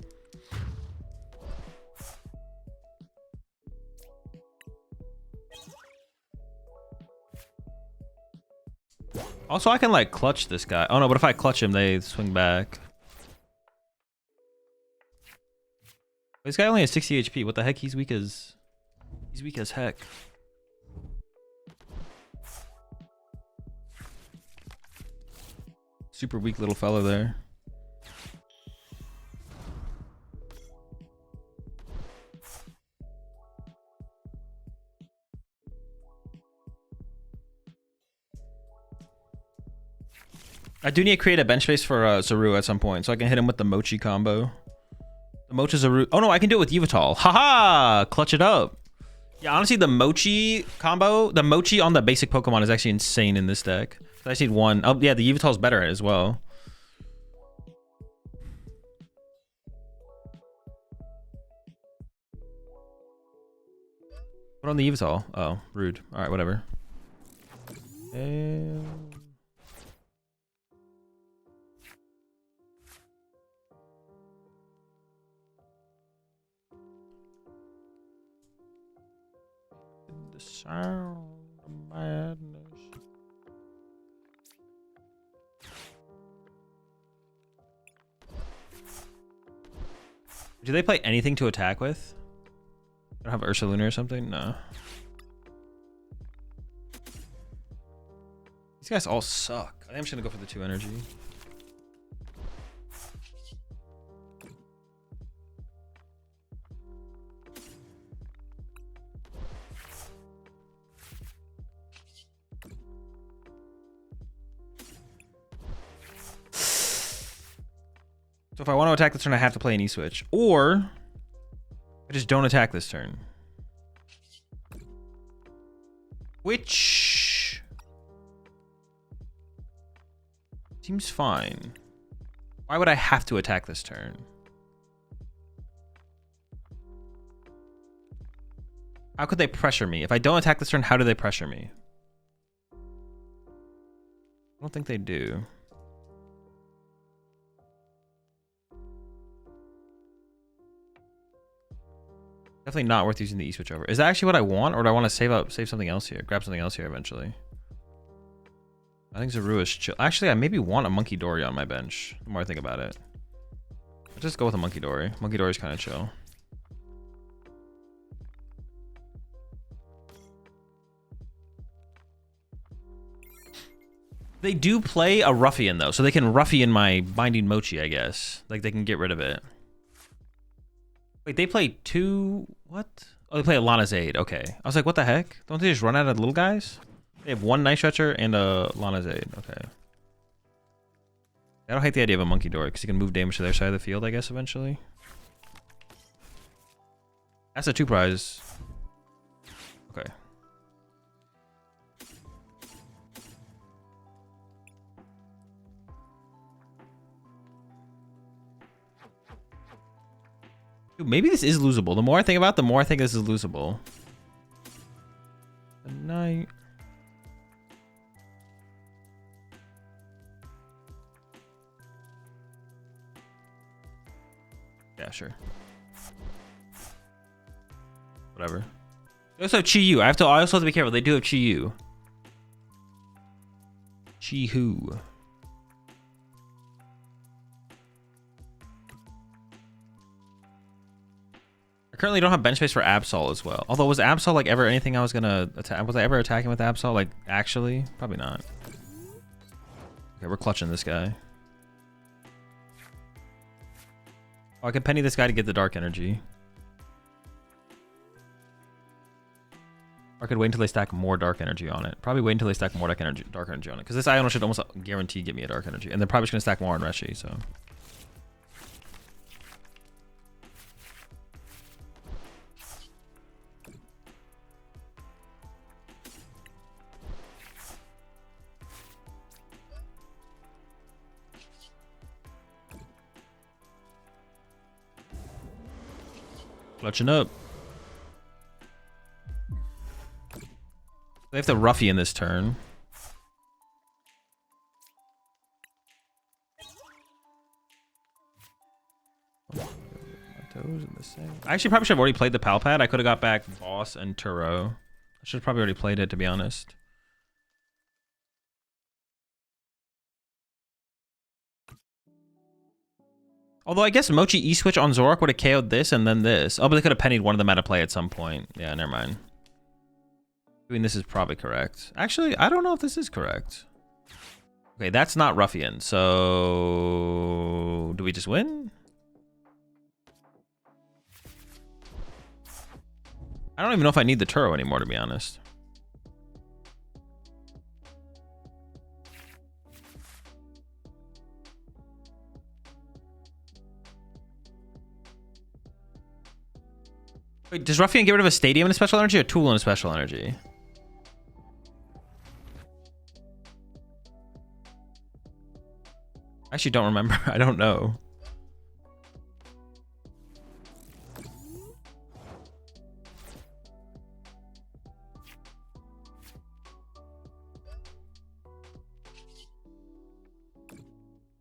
Also, I can like clutch this guy. Oh no, but if I clutch him, they swing back. This guy only has 60 HP. What the heck? He's weak as heck. Super weak little fellow there. I do need to create a bench space for Zorua at some point, so I can hit him with the Mochi combo. The Mochi Zorua. Oh no, I can do it with Yveltal. Haha! Clutch it up. Yeah, honestly, the Mochi combo, the Mochi on the basic Pokemon is actually insane in this deck. I just need one. Oh yeah, the Yveltal's better as well. Put on the Yveltal. Oh, rude. All right, whatever. The sound of madness. Do they play anything to attack with? I don't have Ursaluna or something? No. These guys all suck. I think I'm just gonna go for the 2 energy. So if I want to attack this turn, I have to play an E-Switch. Or I just don't attack this turn. Which seems fine. Why would I have to attack this turn? How could they pressure me? If I don't attack this turn, how do they pressure me? I don't think they do. Definitely not worth using the E-Switch over. Is that actually what I want, or do I want to save something else here? Grab something else here eventually. I think Zorua is chill. Actually, I maybe want a Munkidori on my bench. The more I think about it. Let's just go with a Munkidori. Munkidori is kind of chill. They do play a Ruffian though, so they can Ruffian my Binding Mochi, I guess. Like they can get rid of it. Wait, they play 2... What? Oh, they play a Lana's Aid. Okay. I was like, what the heck? Don't they just run out of little guys? They have 1 Night Stretcher and a Lana's Aid. Okay. I don't hate the idea of a Munkidori because you can move damage to their side of the field, I guess, eventually. That's a 2 prize. Okay. Dude, maybe this is losable. The more I think about it, the more I think this is losable. Good night. Yeah, sure. Whatever. They also have Chi-Yu. I also have to be careful. They do have Chi-Yu. Chi-Hu. I currently don't have bench space for Absol as well. Although, was Absol like ever anything I was gonna attack? Was I ever attacking with Absol? Like, actually? Probably not. Okay, we're clutching this guy. Oh, I can penny this guy to get the dark energy. Or I could wait until they stack more dark energy on it. Probably wait until they stack more dark energy on it. Because this Iono should almost guarantee get me a dark energy. And they're probably just gonna stack more on Reshi, so. Clutching up. They have to Ruffian this turn. My toes in the same. I actually probably should have already played the Pal Pad. I could have got back Boss and Turo. I should have probably already played it, to be honest. Although I guess Mochi E-Switch on Zoroark would have KO'd this and then this. Oh, but they could have pennied one of them out of play at some point. Yeah, never mind. Doing this is probably correct. Actually, I don't know if this is correct. Okay, that's not Ruffian. So... do we just win? I don't even know if I need the Turo anymore, to be honest. Wait, does Ruffian get rid of a Stadium in a special energy or Tool in a special energy? I actually don't remember. I don't know.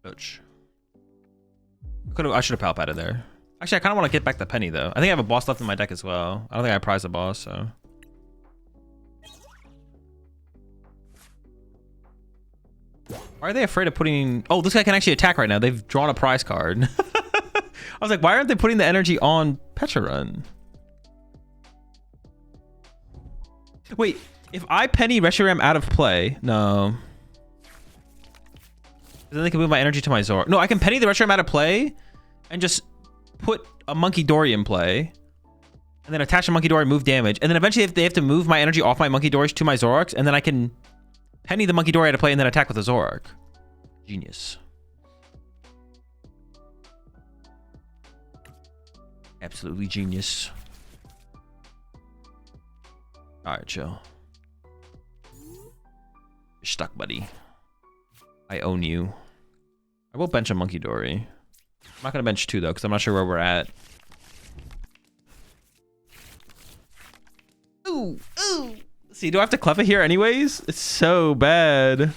Ouch. I should have Pal Padded there. Actually, I kind of want to get back the penny, though. I think I have a boss left in my deck as well. I don't think I prize a boss, so... why are they afraid of putting... oh, this guy can actually attack right now. They've drawn a prize card. I was like, why aren't they putting the energy on Pecharunt? Wait, if I penny Reshiram out of play... no. Then they can move my energy to my Zoroark. No, I can penny the Reshiram out of play and just put a Munkidori in play. And then attach a Munkidori, move damage. And then eventually they have to move my energy off my Munkidoris to my Zoroarks. And then I can penny the Munkidori out of play and then attack with the Zoroark. Genius. Absolutely genius. Alright, chill. You're stuck, buddy. I own you. I will bench a Munkidori. I'm not going to bench two, though, because I'm not sure where we're at. Ooh, ooh. See, do I have to Cleffa here anyways? It's so bad.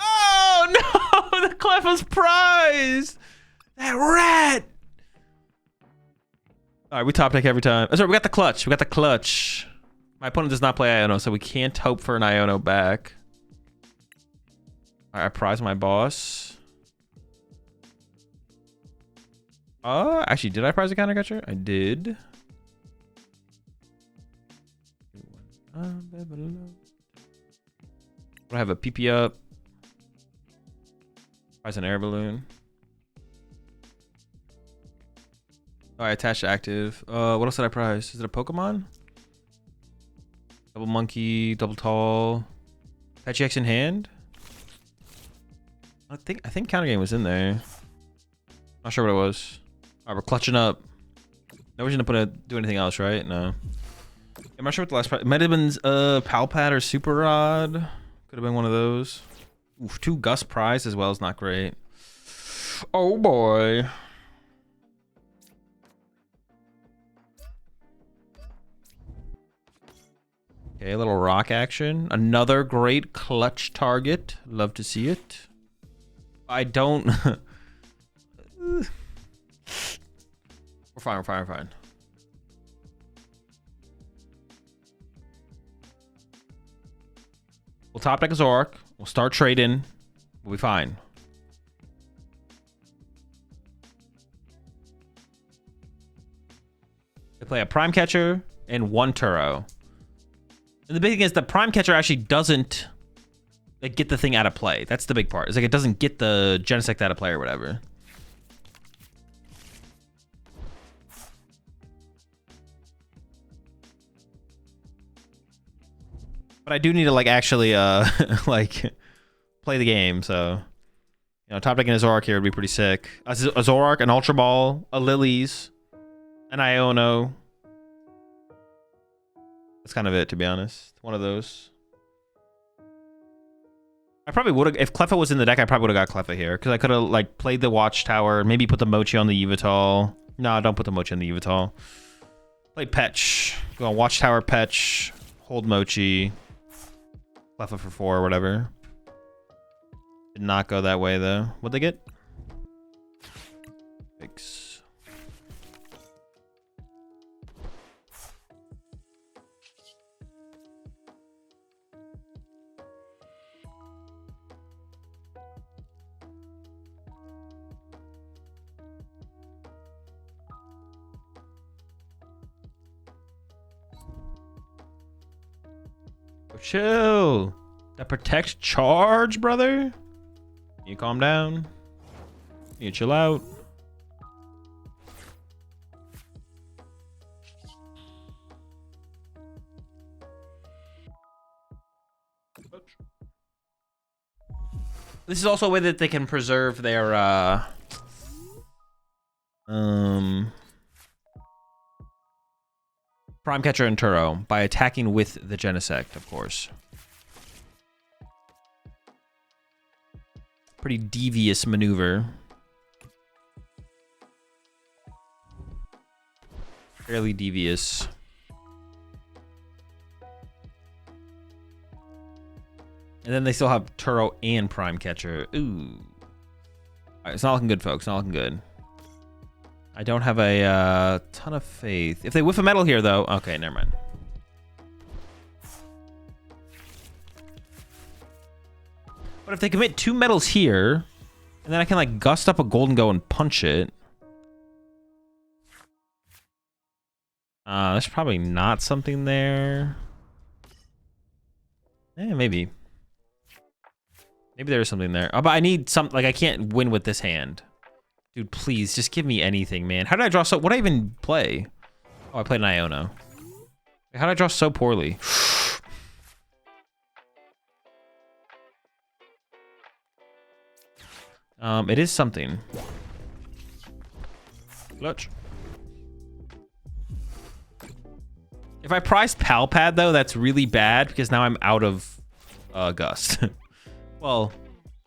Oh, no! The Cleffa's prize! That rat! Alright, we top deck every time. Oh, sorry, we got the clutch. We got the clutch. My opponent does not play Iono, so we can't hope for an Iono back. Alright, I prize my boss. Actually, did I prize a counter catcher? I did. I have a PP up. Prize an air balloon. Oh, I attached active. What else did I prize? Is it a Pokemon? Double monkey, double tall. Pecharunt in hand. I think Counter Gain was in there. Not sure what it was. Alright, we're clutching up. No reason to do anything else, right? No. I'm not sure what the last prize. It might have been Pal Pad or Super Rod. Could have been one of those. Oof, 2 Gus prize as well is not great. Oh boy. Okay, a little rock action. Another great clutch target. Love to see it. I don't... we're fine, we're fine, we're fine. We'll top deck a Zoroark. We'll start trading. We'll be fine. They play a Prime Catcher and 1 Turo. And the big thing is the Prime Catcher actually doesn't like, get the thing out of play. That's the big part. It's like it doesn't get the Genesect out of play or whatever. But I do need to like actually like play the game, so you know, top decking a Zoroark here would be pretty sick. A Zoroark, an Ultra Ball, a Lillie's, an Iono. That's kind of it, to be honest. One of those. I probably would have, if Cleffa was in the deck, I probably would have got Cleffa here. Because I could have like played the Watchtower, maybe put the Mochi on the Yveltal. No, don't put the Mochi on the Yveltal. Play Pech. Go on Watchtower, Pech. Hold Mochi. Cleffa for 4 or whatever. Did not go that way though. What'd they get? Thanks. Chill. That protect charge, brother. You calm down. You chill out. This is also a way that they can preserve their Prime Catcher and Turo by attacking with the Genesect, of course. Pretty devious maneuver. Fairly devious. And then they still have Turo and Prime Catcher. Ooh. Alright, it's not looking good, folks. Not looking good. I don't have a ton of faith. If they whiff a metal here, though... Okay, never mind. But if they commit 2 metals here, and then I can, like, gust up a Golden Go and punch it... there's probably not something there. Maybe. Maybe there is something there. Oh, but I need some... Like, I can't win with this hand. Dude, please, just give me anything, man. How did I draw so... What did I even play? Oh, I played an Iono. How did I draw so poorly? It is something. Clutch. If I prize Pal Pad, though, that's really bad because now I'm out of Gust. Well,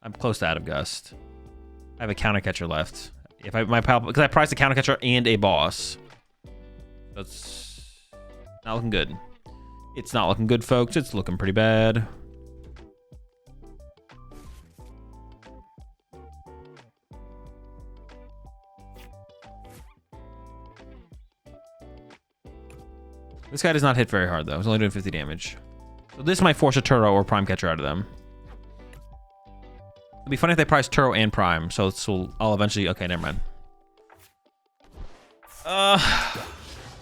I'm close to out of Gust. I have a counter catcher left. If I because I priced a counter catcher and a boss. That's not looking good. It's not looking good, folks. It's looking pretty bad. This guy does not hit very hard, though. He's only doing 50 damage. So this might force a Turo or Prime Catcher out of them. It'd be funny if they price Turo and Prime, so I'll eventually... Okay, never mind.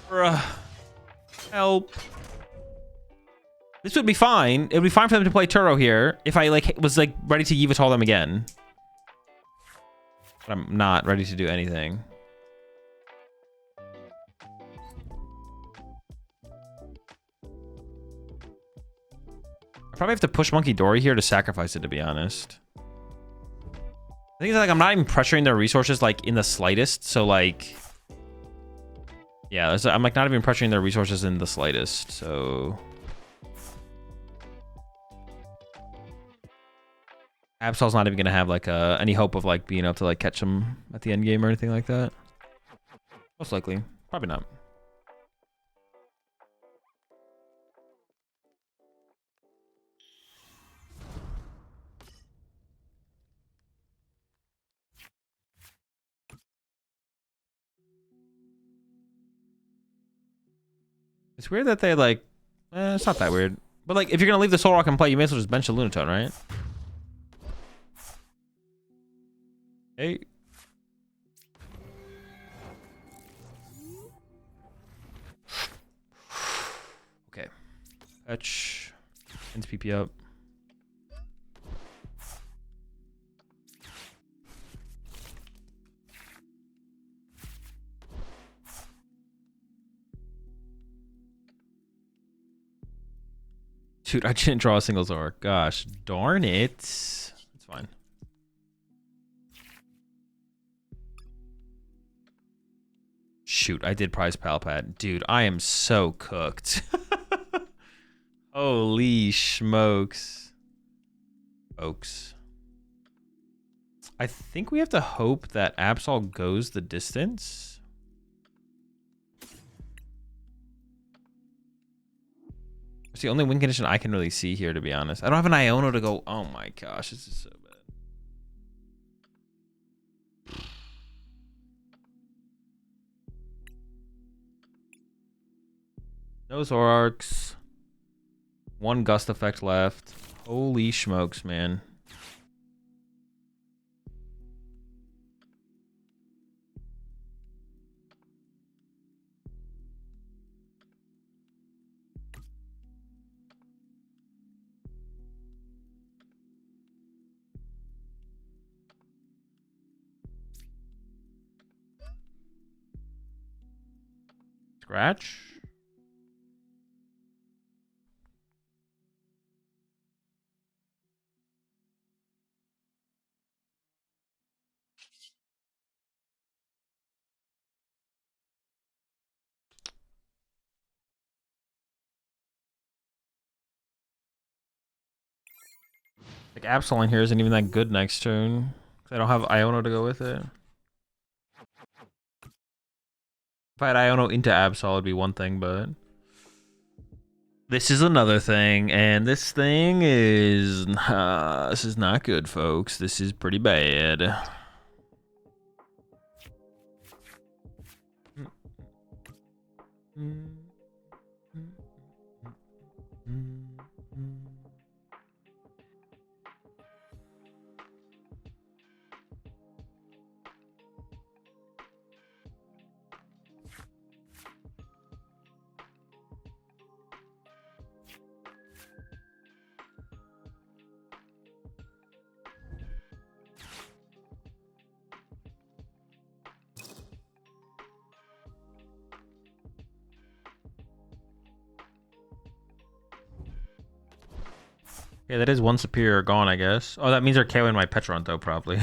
Bruh. Help. This would be fine. It would be fine for them to play Turo here if I was ready to Yveltal them again. But I'm not ready to do anything. I probably have to push Munkidori here to sacrifice it, to be honest. The thing is, I'm not even pressuring their resources, in the slightest. So, yeah, I'm, not even pressuring their resources in the slightest. So... Absol's not even going to have, any hope of, being able to, catch him at the end game or anything like that. Most likely. Probably not. It's weird that they it's not that weird. But if you're gonna leave the Zoroark in play, you may as well just bench a Lunatone, right? Hey. Okay. Fetch. Ends PP up. Dude, I didn't draw a single Zoroark. Gosh, darn it. It's fine. Shoot, I did prize Pal Pad. Dude, I am so cooked. Holy smokes. Folks. I think we have to hope that Absol goes the distance. It's the only win condition I can really see here, to be honest. I don't have an Iono to go. Oh my gosh, this is so bad. No Zoroarks. 1 gust effect left. Holy smokes, man. Scratch. Like Absol in here isn't even that good next turn. I don't have Iono to go with it. If I had Iono into Absol, it'd be one thing, but this is another thing, and this thing is this is not good, folks. This is pretty bad. Yeah, that is one superior gone, I guess. Oh, that means they're KOing my Pecharunt, though, probably.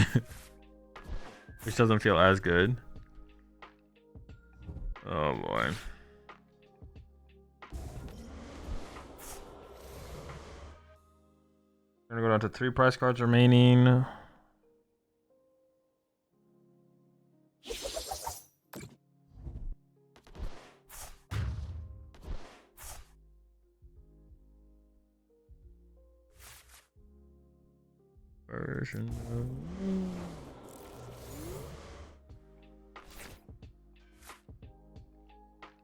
Which doesn't feel as good. Oh, boy. We're gonna go down to 3 prize cards remaining. Version of...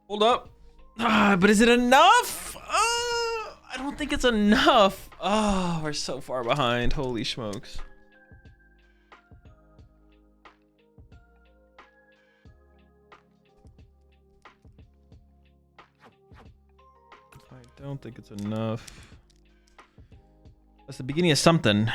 Hold up. But is it enough? I don't think it's enough. Oh, we're so far behind. Holy smokes. I don't think it's enough. That's the beginning of something.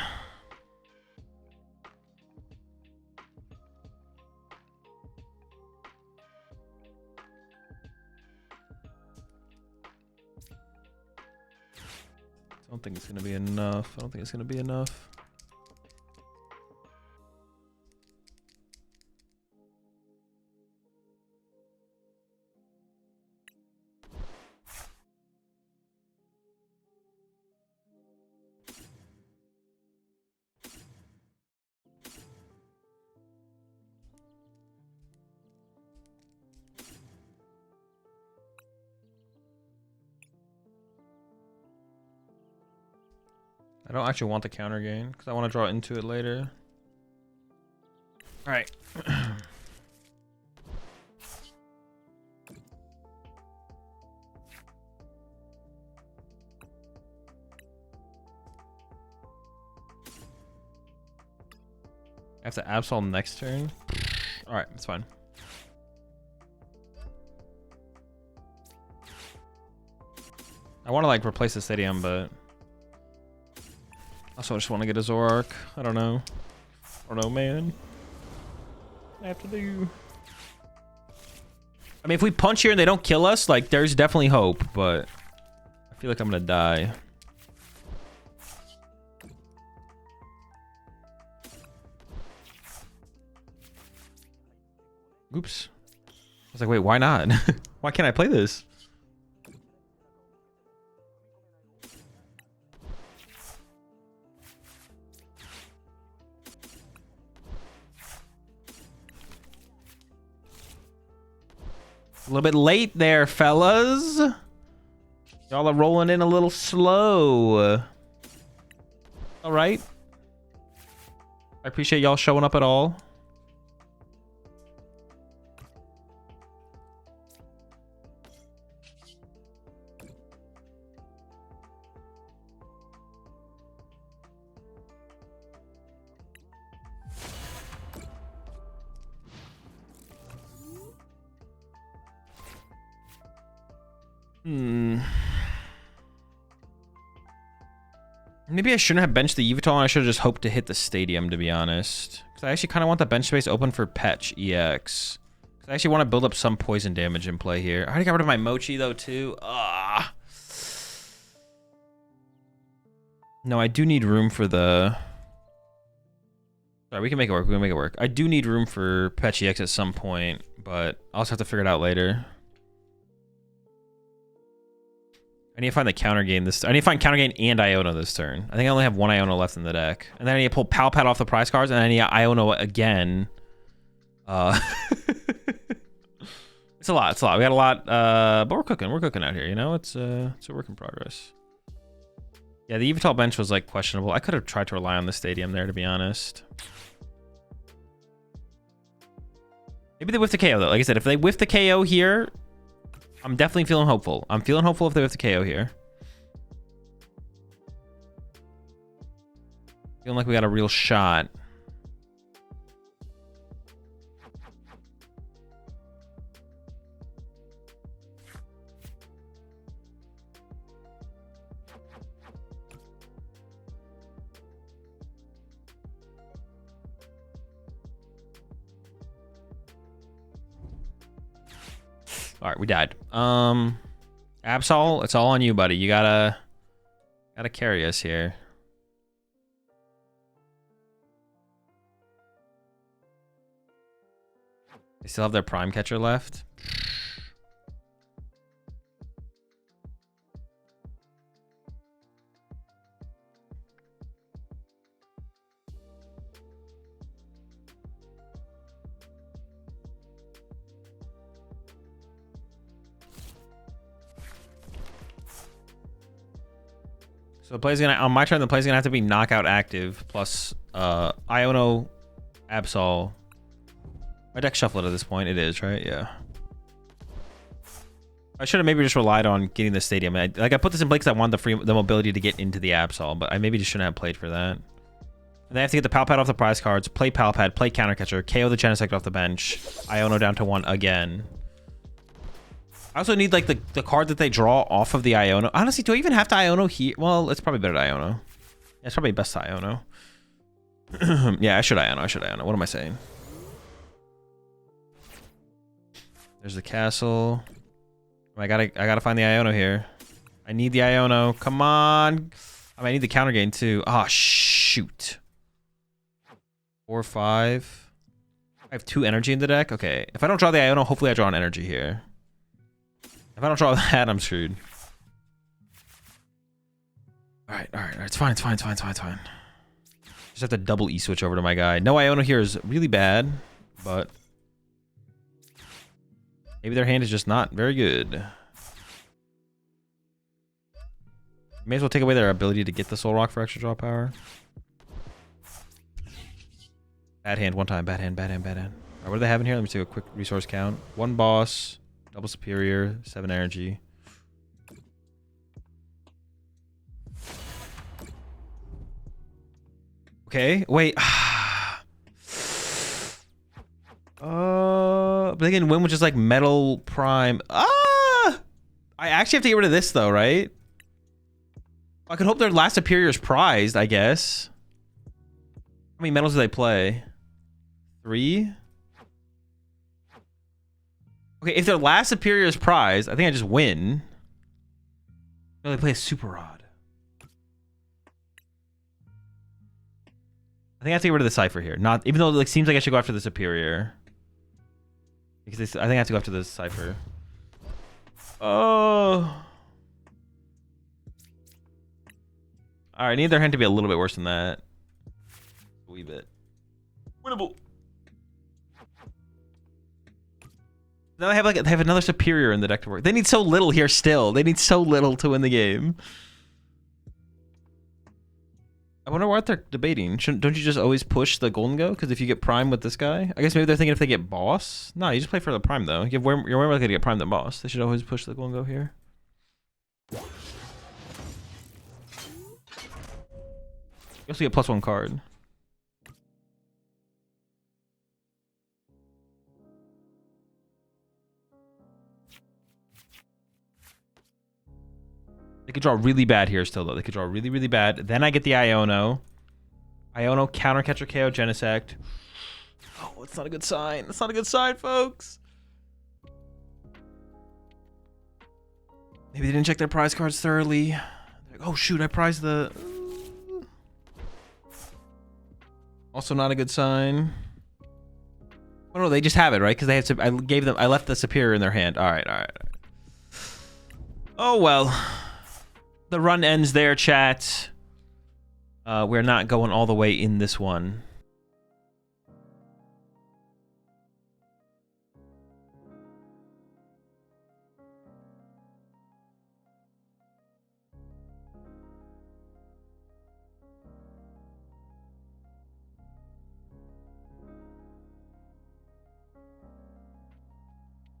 I don't think it's gonna be enough. I don't think it's gonna be enough. I don't actually want the counter gain because I want to draw into it later. All right. I have to Absol next turn. All right, that's fine. I want to like replace the stadium, but also I just want to get a Zoroark. I don't know. I don't know, man. I have to do. I mean, if we punch here and they don't kill us, like there's definitely hope, but I feel like I'm gonna die. Oops. I was like, wait, why not? Why can't I play this? A little bit late there, fellas. Y'all are rolling in a little slow. All right. I appreciate y'all showing up at all. Maybe I shouldn't have benched the Yveltal and I should have just hoped to hit the stadium, to be honest. Because I actually kind of want the bench space open for Pech EX. Because I actually want to build up some poison damage in play here. I already got rid of my Mochi, though, too. No, I do need room for the... Sorry, we can make it work. We can make it work. I do need room for Pechi-X at some point, but I'll also have to figure it out later. I need to find the counter gain this... I need to find counter gain and Iono this turn. I think I only have one Iono left in the deck. And then I need to pull Pal Pad off the prize cards, and then I need Iono again. It's a lot. It's a lot. We got a lot, but we're cooking. We're cooking out here, you know? It's a work in progress. Yeah, the Yveltal bench was, like, questionable. I could have tried to rely on the stadium there, to be honest. Maybe they whiff the KO, though. Like I said, if they whiff the KO here... I'm definitely feeling hopeful. I'm feeling hopeful if they have the KO here. Feeling like we got a real shot. All right, we died. Absol, it's all on you, buddy. You gotta carry us here. They still have their prime catcher left. So the play's gonna, on my turn, the play's gonna have to be knockout active plus Iono, Absol. My deck shuffled at this point. It is, right? Yeah. I should have maybe just relied on getting the stadium. I put this in play because I wanted the mobility to get into the Absol, but I maybe just shouldn't have played for that. And then I have to get the Pal Pad off the prize cards, play Pal Pad, play Counter Catcher, KO the Genesect off the bench, Iono down to 1 again. I also need, like, the card that they draw off of the Iono. Honestly, do I even have to Iono here? Well, it's probably better to Iono. Yeah, it's probably best to Iono. Yeah, I should Iono. I should Iono. What am I saying? There's the castle. I gotta find the Iono here. I need the Iono. Come on. I need the counter gain, too. Ah, shoot. 4, 5. I have 2 energy in the deck. Okay. If I don't draw the Iono, hopefully I draw an energy here. If I don't draw that, I'm screwed. All right. It's fine. Just have to double E-switch over to my guy. No Iono here is really bad, but maybe their hand is just not very good. May as well take away their ability to get the Zoroark for extra draw power. Bad hand one time. Bad hand. All right, what do they have in here? Let me take a quick resource count. 1 boss. Double superior, 7 energy. Okay, wait. But they can win with just like metal prime. I actually have to get rid of this though, right? I could hope their last superior is prized, I guess. How many metals do they play? 3? Okay, if their last superior is prized, I think I just win. No, they play a super rod. I think I have to get rid of the cipher here. Not even though it seems like I should go after the superior. Because I think I have to go after the cipher. Oh. Alright, I need their hand to be a little bit worse than that. A wee bit. Winnable. Now they have another superior in the deck to work. They need so little here still. They need so little to win the game. I wonder what they're debating. Don't you just always push the golden go? Because if you get prime with this guy, I guess maybe they're thinking if they get boss. No, you just play for the prime though. You're way more likely to get prime than boss. They should always push the golden go here. You also get +1 card. They could draw really bad here still, though. They could draw really, really bad. Then I get the Iono. Counter Catcher KO Genesect. Oh, it's not a good sign. It's not a good sign, folks. Maybe they didn't check their prize cards thoroughly. Oh shoot, I prized the... Also not a good sign. Oh no, they just have it, right? Because they have to, I left the superior in their hand. Alright, alright. Oh well. The run ends there, chat. We're not going all the way in this one.